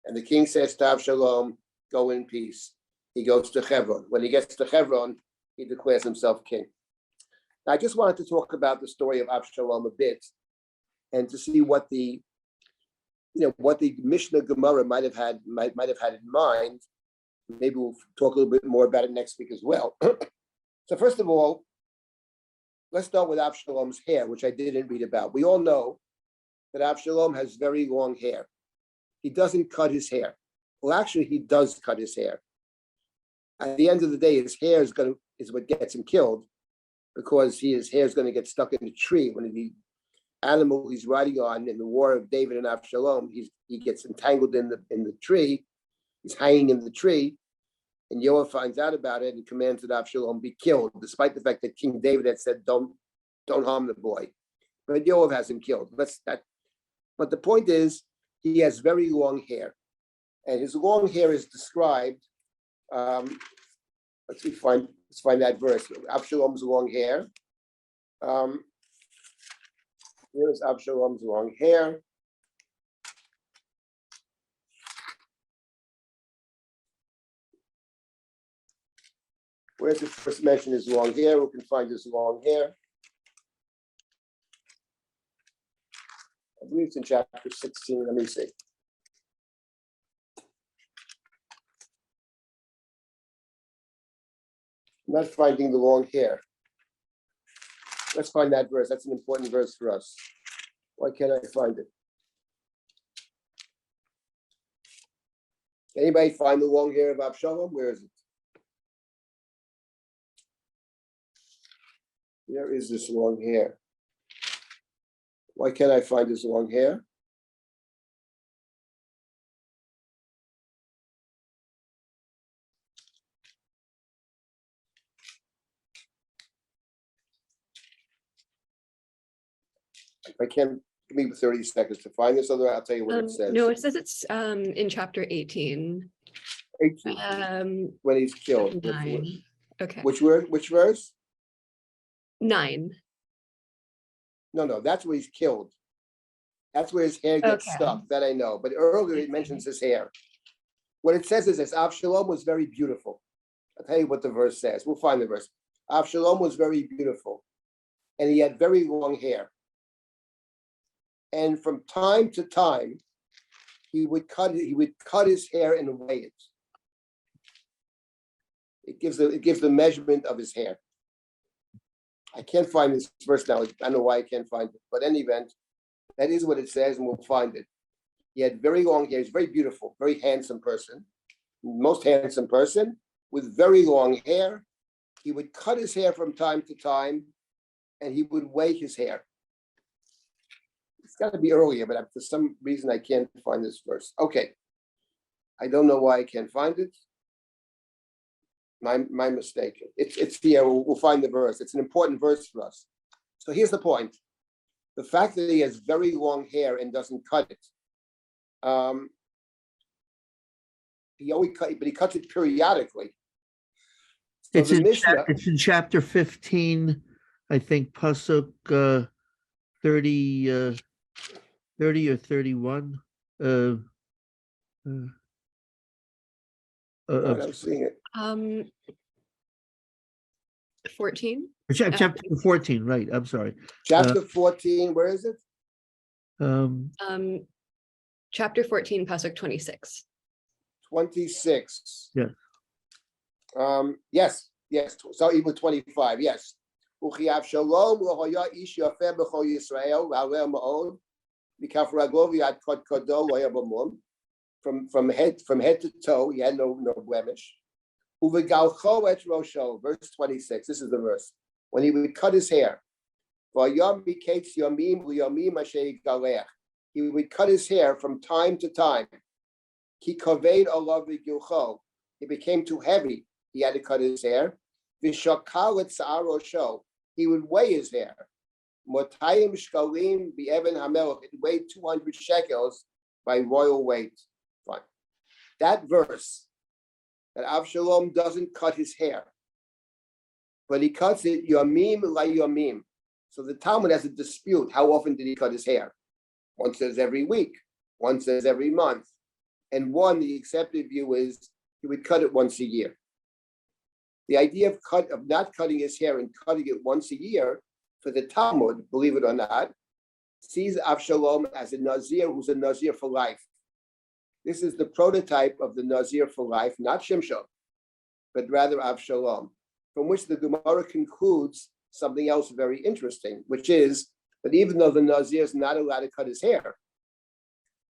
And the king says to Avshalom, go in peace. He goes to Hebron. When he gets to Hebron, he declares himself king. Now, I just wanted to talk about the story of Avshalom a bit, and to see what the Mishnah Gemara might have had in mind. Maybe we'll talk a little bit more about it next week as well. So first of all, let's start with Avshalom's hair, which I didn't read about. We all know that Avshalom has very long hair. He doesn't cut his hair. Well, actually, he does cut his hair. At the end of the day, his hair is what gets him killed, because his hair is going to get stuck in a tree. When the animal he's riding on in the war of David and Avshalom, he gets entangled in the tree. He's hanging in the tree, and Yoav finds out about it and commands that Avshalom be killed, despite the fact that King David had said, "Don't harm the boy." But Yoav has him killed. But the point is, he has very long hair, and his long hair is described. Let's find that verse. Avshalom's long hair. Here is Avshalom's long hair. Where's the first mention his long hair? Who can find his long hair? I believe it's in chapter 16. Let me see. I'm not finding the long hair. Let's find that verse. That's an important verse for us. Why can't I find it? Anybody find the long hair of Avshalom? Where is it? Where is this long hair? Why can't I find his long hair? If I can't, give me 30 seconds to find this, otherwise I'll tell you what it says. No, it says it's in chapter 18. 18, when he's killed. 9. Okay. Which word? Which verse? 9. No, that's where he's killed. That's where his hair gets stuck. That I know. But earlier it mentions his hair. What it says is this: Avshalom was very beautiful. I'll tell you what the verse says. We'll find the verse. Avshalom was very beautiful, and he had very long hair. And from time to time, he would cut his hair and weigh it. It gives the measurement of his hair. I can't find this verse now. I don't know why I can't find it. But in any event, that is what it says, and we'll find it. He had very long hair. He's very beautiful, very handsome person. Most handsome person with very long hair. He would cut his hair from time to time, and he would weigh his hair. It's got to be earlier, but for some reason I can't find this verse. Okay. I don't know why I can't find it. My mistake. It's here. We'll find the verse. It's an important verse for us. So here's the point. The fact that he has very long hair and doesn't cut it. He always cut, but he cuts it periodically. So It's the in Mishnah, it's in chapter 15, I think, pasuk 30, 30 or 31. I'm seeing it. 14. Chapter 14, right? I'm sorry. Chapter 14, where is it? Chapter 14, pasuk 26. 26. Yeah. Yes. So even 25, yes. Shalom ish yafeh b'chol Yisrael v'aleh ma'od mikaf yad kod kodo from head to toe, he had no blemish. Uvegalcho et rosho, verse 26. This is the verse. When he would cut his hair, he would cut his hair from time to time. He kaved alav v'gilcho. It became too heavy. He had to cut his hair. V'shakal et sa'arosho. He would weigh his hair. Motayim shkalim b'even hamelech. It weighed 200 shekels by royal weight. Fine. That verse, that Avshalom doesn't cut his hair, but he cuts it yomim la yomim. So the Talmud has a dispute. How often did he cut his hair? One says every week. One says every month. And the accepted view is he would cut it once a year. The idea of not cutting his hair and cutting it once a year, for the Talmud, believe it or not, sees Avshalom as a Nazir who's a Nazir for life. This is the prototype of the Nazir for life, not Shimshon, but rather Avshalom, from which the Gemara concludes something else very interesting, which is that even though the Nazir is not allowed to cut his hair,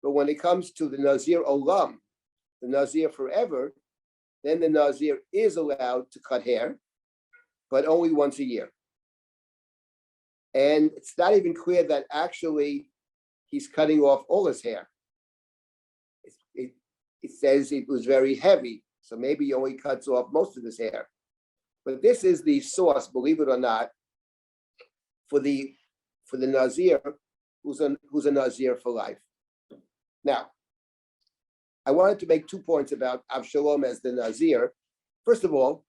but when it comes to the Nazir Olam, the Nazir forever, then the Nazir is allowed to cut hair, but only once a year. And it's not even clear that actually he's cutting off all his hair. It says it was very heavy, so maybe he only cuts off most of his hair. But this is the source, believe it or not, for the Nazir who's a Nazir for life. Now, I wanted to make 2 points about Avshalom as the Nazir. First of all,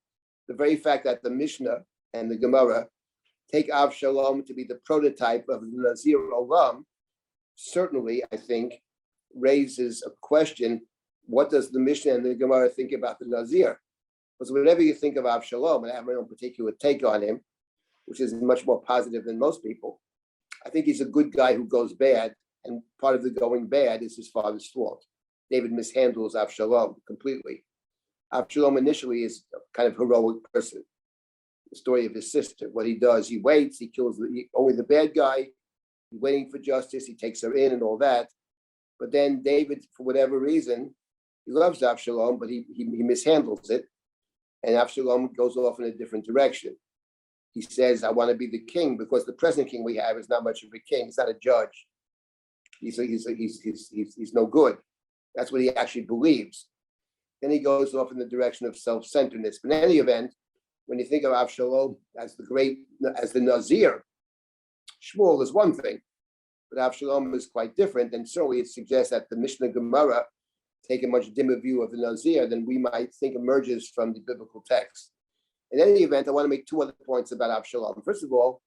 the very fact that the Mishnah and the Gemara take Avshalom to be the prototype of the Nazir Olam certainly, I think, raises a question. What does the Mishnah and the Gemara think about the Nazir? Because whenever you think of Avshalom, and I have my own particular take on him, which is much more positive than most people, I think he's a good guy who goes bad, and part of the going bad is his father's fault. David mishandles Avshalom completely. Avshalom initially is a kind of heroic person. The story of his sister, what he does, he waits, he kills only the bad guy, he's waiting for justice, he takes her in and all that. But then David, for whatever reason, he loves Avshalom, but he mishandles it. And Avshalom goes off in a different direction. He says, I want to be the king, because the present king we have is not much of a king. He's not a judge. He's no good. That's what he actually believes. Then he goes off in the direction of self-centeredness. But in any event, when you think of Avshalom as the Nazir, Shmuel is one thing, but Avshalom is quite different. And certainly it suggests that the Mishnah Gemara take a much dimmer view of the Nazir than we might think emerges from the biblical text. In any event, I want to make 2 other points about Avshalom. First of all,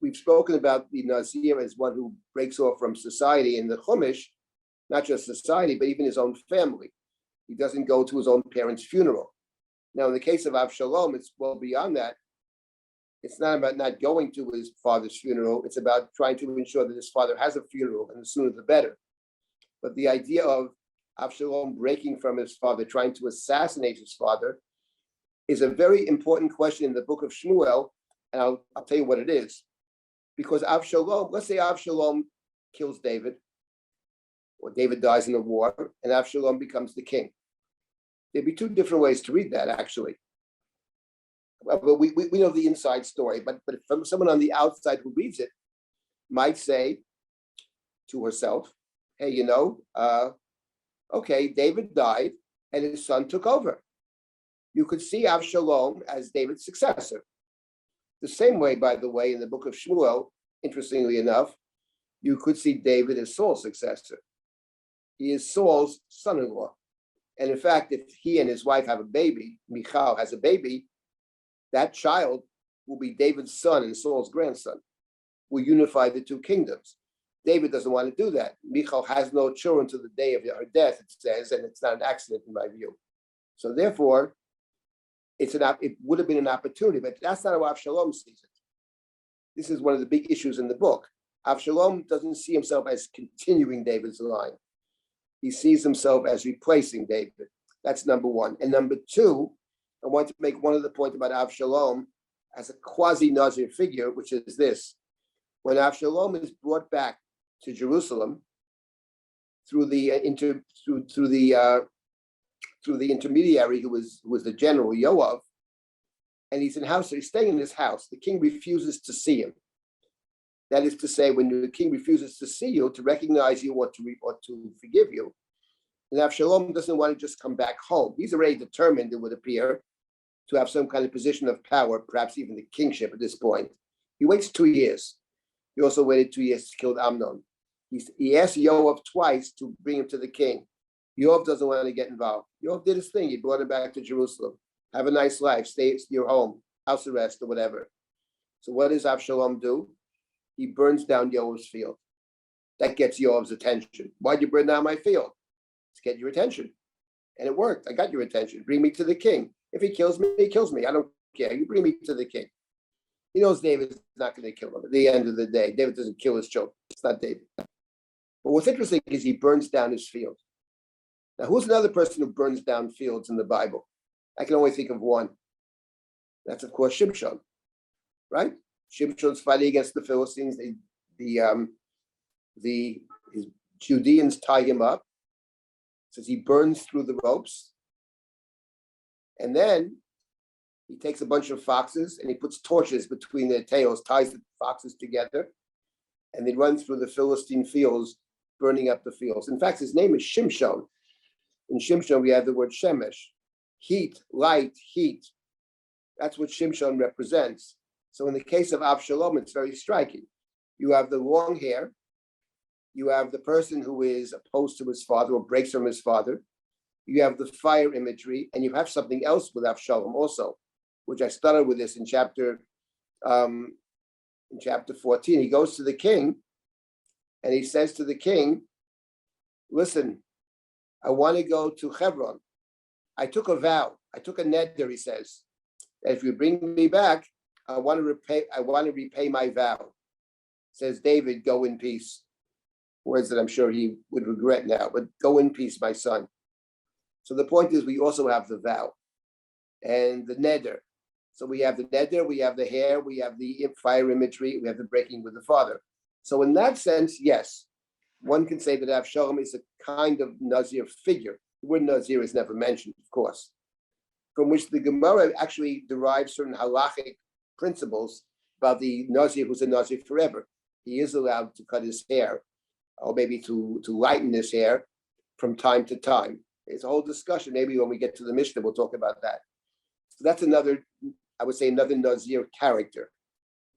we've spoken about the Nazir as one who breaks off from society in the Chumash, not just society, but even his own family. He doesn't go to his own parents' funeral. Now, in the case of Avshalom, it's well beyond that. It's not about not going to his father's funeral. It's about trying to ensure that his father has a funeral, and the sooner the better. But the idea of Avshalom breaking from his father, trying to assassinate his father, is a very important question in the book of Shmuel, and I'll tell you what it is. Because Avshalom, let's say Avshalom kills David, or David dies in a war, and Avshalom becomes the king. There'd be 2 different ways to read that, actually. But we know the inside story, but from someone on the outside who reads it, might say to herself, hey, okay, David died and his son took over. You could see Avshalom as David's successor. The same way, by the way, in the book of Shmuel, interestingly enough, you could see David as Saul's successor. He is Saul's son-in-law. And in fact, if he and his wife have a baby, Michal has a baby, that child will be David's son and Saul's grandson. Will unify the two kingdoms. David doesn't want to do that. Michal has no children to the day of her death, it says, and it's not an accident in my view. So therefore, it would have been an opportunity, but that's not how Avshalom sees it. This is one of the big issues in the book. Avshalom doesn't see himself as continuing David's line. He sees himself as replacing David. That's number one. And number two, I want to make one other point about Avshalom as a quasi-Nazir figure, which is this. When Avshalom is brought back to Jerusalem through the intermediary who was the general Yoav, and he's staying in his house. The king refuses to see him. That is to say, when the king refuses to see you, to recognize you or to forgive you, and Avshalom doesn't want to just come back home. He's already determined, it would appear, to have some kind of position of power, perhaps even the kingship at this point. He waits 2 years. He also waited 2 years to kill Amnon. He asked Yoav twice to bring him to the king. Yoav doesn't want to get involved. Yoav did his thing. He brought him back to Jerusalem. Have a nice life. Stay at your home, house arrest or whatever. So what does Avshalom do? He burns down Yoav's field. That gets Yoav's attention. Why'd you burn down my field? To get your attention. And it worked. I got your attention. Bring me to the king. If he kills me, he kills me. I don't care. You bring me to the king. He knows David's not going to kill him. At the end of the day, David doesn't kill his children. It's not David. But what's interesting is he burns down his field. Now, who's another person who burns down fields in the Bible? I can only think of one. That's, of course, Shimshon, right? Shimshon's fighting against the Philistines. His Judeans tie him up. Says he burns through the ropes. And then he takes a bunch of foxes and he puts torches between their tails, ties the foxes together, and they run through the Philistine fields, burning up the fields. In fact, his name is Shimshon. In Shimshon, we have the word Shemesh, heat, light, heat. That's what Shimshon represents. So in the case of Avshalom, it's very striking. You have the long hair. You have the person who is opposed to his father or breaks from his father. You have the fire imagery, and you have something else with Avshalom also, which I started with this in chapter 14. He goes to the king, and he says to the king, listen, I want to go to Hebron. I took a vow. I took a neder, he says. That if you bring me back, I want to repay my vow. Says David, go in peace. Words that I'm sure he would regret now, but go in peace, my son. So the point is, we also have the vow and the neder. So we have the neder, we have the hair, we have the fire imagery, we have the breaking with the father. So in that sense, yes, one can say that Avshalom is a kind of Nazir figure. The word Nazir is never mentioned, of course, from which the Gemara actually derives certain halachic principles about the Nazir who's a Nazir forever. He is allowed to cut his hair, or maybe to lighten his hair from time to time. It's a whole discussion. Maybe when we get to the Mishnah, we'll talk about that. So that's another, I would say, another Nazir character,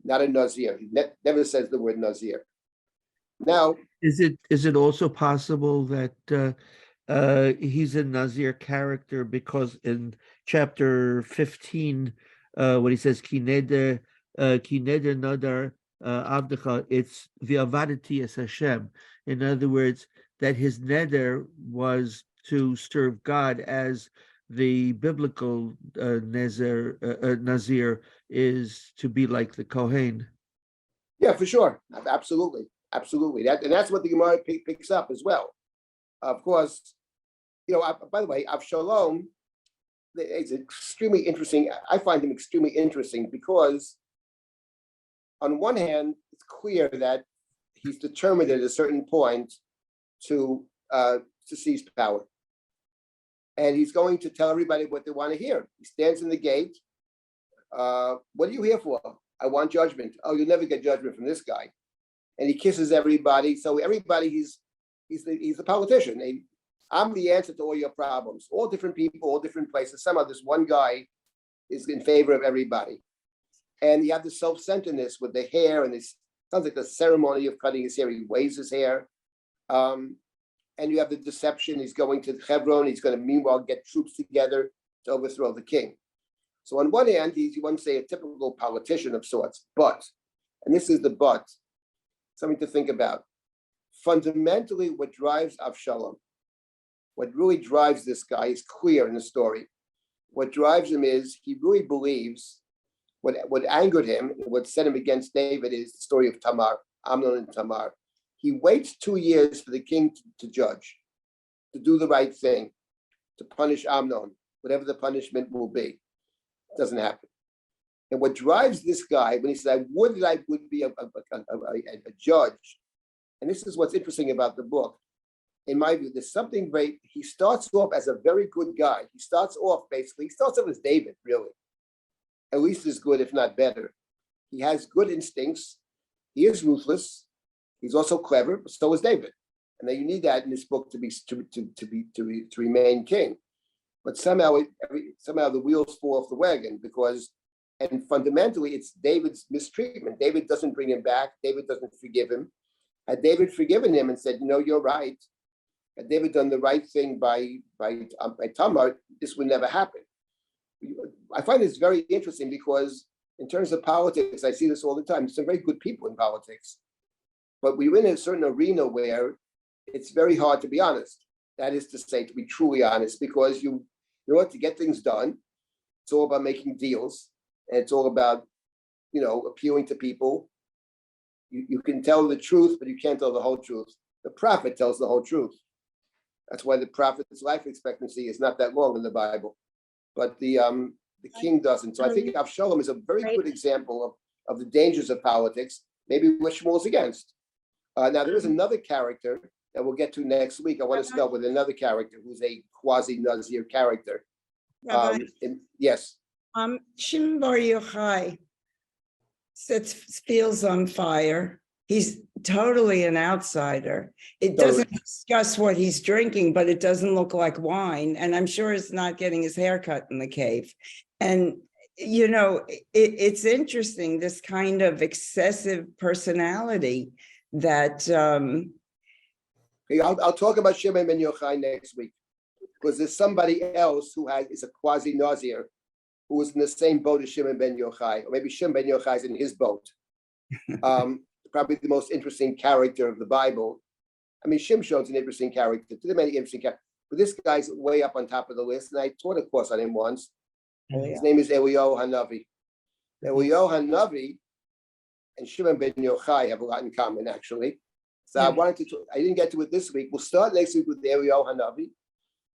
not a Nazir. He never says the word Nazir. Now, is it also possible that he's a Nazir character because in chapter 15, when he says ki neder nadar avdecha, it's v'avadati es Hashem. In other words, that his neder was to serve God, as the biblical Nazir is to be like the Kohen. yeah, for sure, absolutely. That's what the Gemara picks up as well. Of course, by the way, Avshalom is extremely interesting. I find him extremely interesting because, on one hand, it's clear that he's determined at a certain point to seize power, and he's going to tell everybody what they want to hear. He stands in the gate. What are you here for? I want judgment. Oh, you'll never get judgment from this guy. and he kisses everybody. So everybody, he's the politician. I'm the answer to all your problems. All different people, all different places. Somehow this one guy is in favor of everybody. And you have the self-centeredness with the hair, and this sounds like the ceremony of cutting his hair. He waves his hair. And you have the deception. He's going to Hebron. He's going to meanwhile get troops together to overthrow the king. So on one hand, he's, you want to say, a typical politician of sorts. But, and this is the but, something to think about. Fundamentally, what drives Avshalom, what really drives this guy is clear in the story. What drives him is he really believes what angered him, what set him against David is the story of Tamar, Amnon and Tamar. He waits 2 years for the king to judge, to do the right thing, to punish Amnon, whatever the punishment will be. It doesn't happen. And what drives this guy, when he says, I would be a judge, and this is what's interesting about the book, in my view, there's something great. He starts off as a very good guy. He starts off as David, really. At least as good, if not better. He has good instincts. He is ruthless. He's also clever, but so is David. And then you need that in this book to remain king. But somehow the wheels fall off the wagon and fundamentally it's David's mistreatment. David doesn't bring him back. David doesn't forgive him. Had David forgiven him and said, you're right, had David done the right thing by Tamar, this would never happen. I find this very interesting because in terms of politics, I see this all the time. There's some very good people in politics, but we're in a certain arena where it's very hard to be honest. That is to say, to be truly honest, because you know what, to get things done, it's all about making deals, and it's all about, appealing to people. You can tell the truth, but you can't tell the whole truth. The prophet tells the whole truth. That's why the prophet's life expectancy is not that long in the Bible, but the king doesn't. So I think Avshalom is a very good example of the dangers of politics, maybe what Shmuel's against. Now, there is another character that we'll get to next week. I want to start with another character who's a quasi-Nazir character. Rabbi, Yes. Shimon Bar Yochai feels on fire. He's totally an outsider. It doesn't discuss what he's drinking, but it doesn't look like wine. And I'm sure he's not getting his hair cut in the cave. And, it's interesting, this kind of excessive personality that... I'll talk about Shimon ben Yochai next week, because there's somebody else who is a quasi-Nazir who was in the same boat as Shimon ben Yochai, or maybe Shimon ben Yochai is in his boat. Probably the most interesting character of the Bible. I mean, Shimshon's an interesting character. There are many interesting characters, but this guy's way up on top of the list, and I taught a course on him once. His name is Eliyahu Hanavi. Eliyahu Hanavi and Shimon ben Yochai have a lot in common, actually. So I didn't get to it this week. We'll start next week with Eliyahu Hanavi,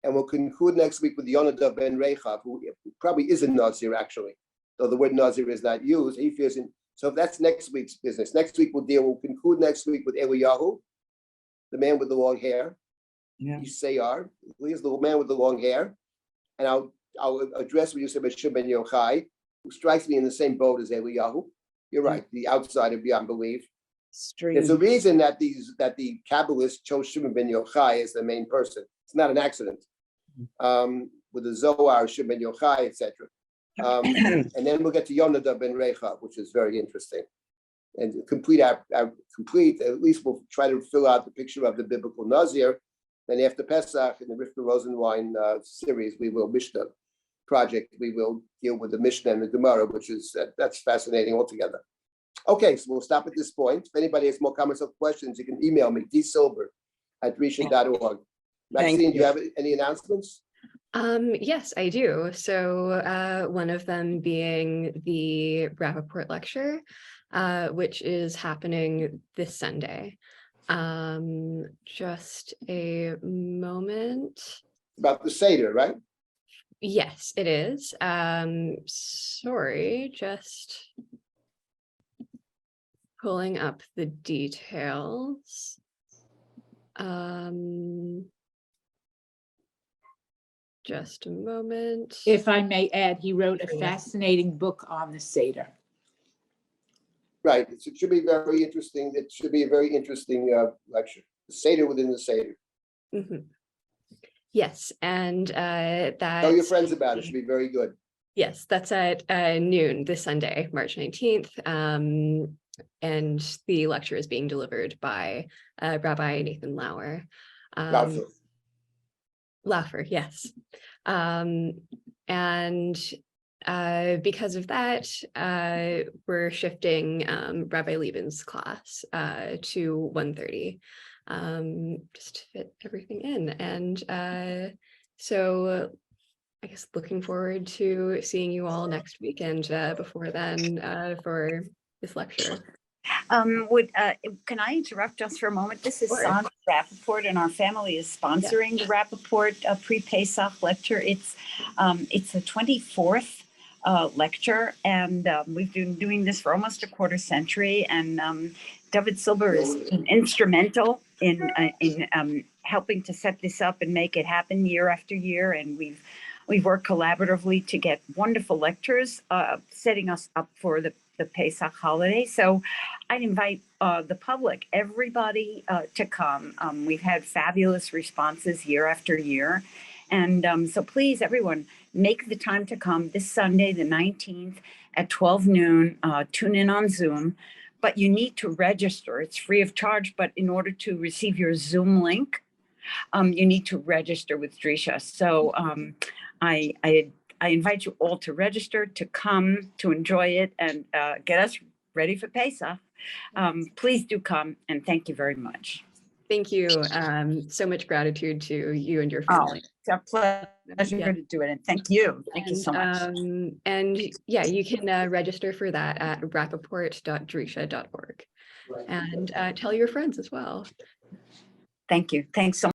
and we'll conclude next week with Yonadav ben Rechav, who probably is a Nazir, actually, though the word Nazir is not used. He feels in. So that's next week's business. Next week we'll conclude next week with Eliyahu, the man with the long hair. Yisayar, he is the man with the long hair. And I'll address what you said about Shimon ben Yochai, who strikes me in the same boat as Eliyahu. You're right, the outsider beyond belief. There's a reason that the Kabbalists chose Shimon ben Yochai as the main person. It's not an accident. With the Zohar, Shimon ben Yochai, etc. And then we'll get to Yonadav ben Rechav, which is very interesting. And complete, at least we'll try to fill out the picture of the biblical Nazir. Then after Pesach, in the Rivka Rosenwein series, Mishnah project, we will deal with the Mishnah and the Gemara, which is, that's fascinating altogether. Okay, so we'll stop at this point. If anybody has more comments or questions, you can email me, dsilber@risha.org. Maxine, do you have any announcements? Yes, I do. So one of them being the Rappaport lecture, which is happening this Sunday. Just a moment. About the Seder, right? Yes, it is. Sorry, just pulling up the details. Just a moment. If I may add, he wrote a fascinating book on the Seder. Right, it should be very interesting. It should be a very interesting lecture. The Seder within the Seder. Mhm. Yes, and Tell your that, friends about it. It should be very good. yes, that's at noon this Sunday, March 19th. And the lecture is being delivered by Rabbi Nathan Lauer. Laughter. Laughter, yes. And because of that, we're shifting Rabbi Lieben's class to 1:30, just to fit everything in. And so I guess looking forward to seeing you all next week, and before then for this lecture. Can I interrupt just for a moment? This is Sure. Sandra Rappaport, and our family is sponsoring the Rappaport pre-Pesach lecture. It's the 24th lecture, and we've been doing this for almost a quarter century. And David Silber is instrumental in helping to set this up and make it happen year after year. And we've worked collaboratively to get wonderful lectures, setting us up for the Pesach holiday. So I'd invite the public, everybody to come. We've had fabulous responses year after year. And so please, everyone, make the time to come this Sunday, the 19th at 12 noon. Tune in on Zoom. But you need to register. It's free of charge. But in order to receive your Zoom link, you need to register with Drisha. So I invite you all to register, to come, to enjoy it, and get us ready for Pesach. Please do come, and thank you very much. Thank you. So much gratitude to you and your Oh, family. it's a pleasure Yeah. to do it, and thank you. Thank you so much. And yeah, you can register for that at rappaport.drisha.org, and tell your friends as well. Thank you. Thanks so much.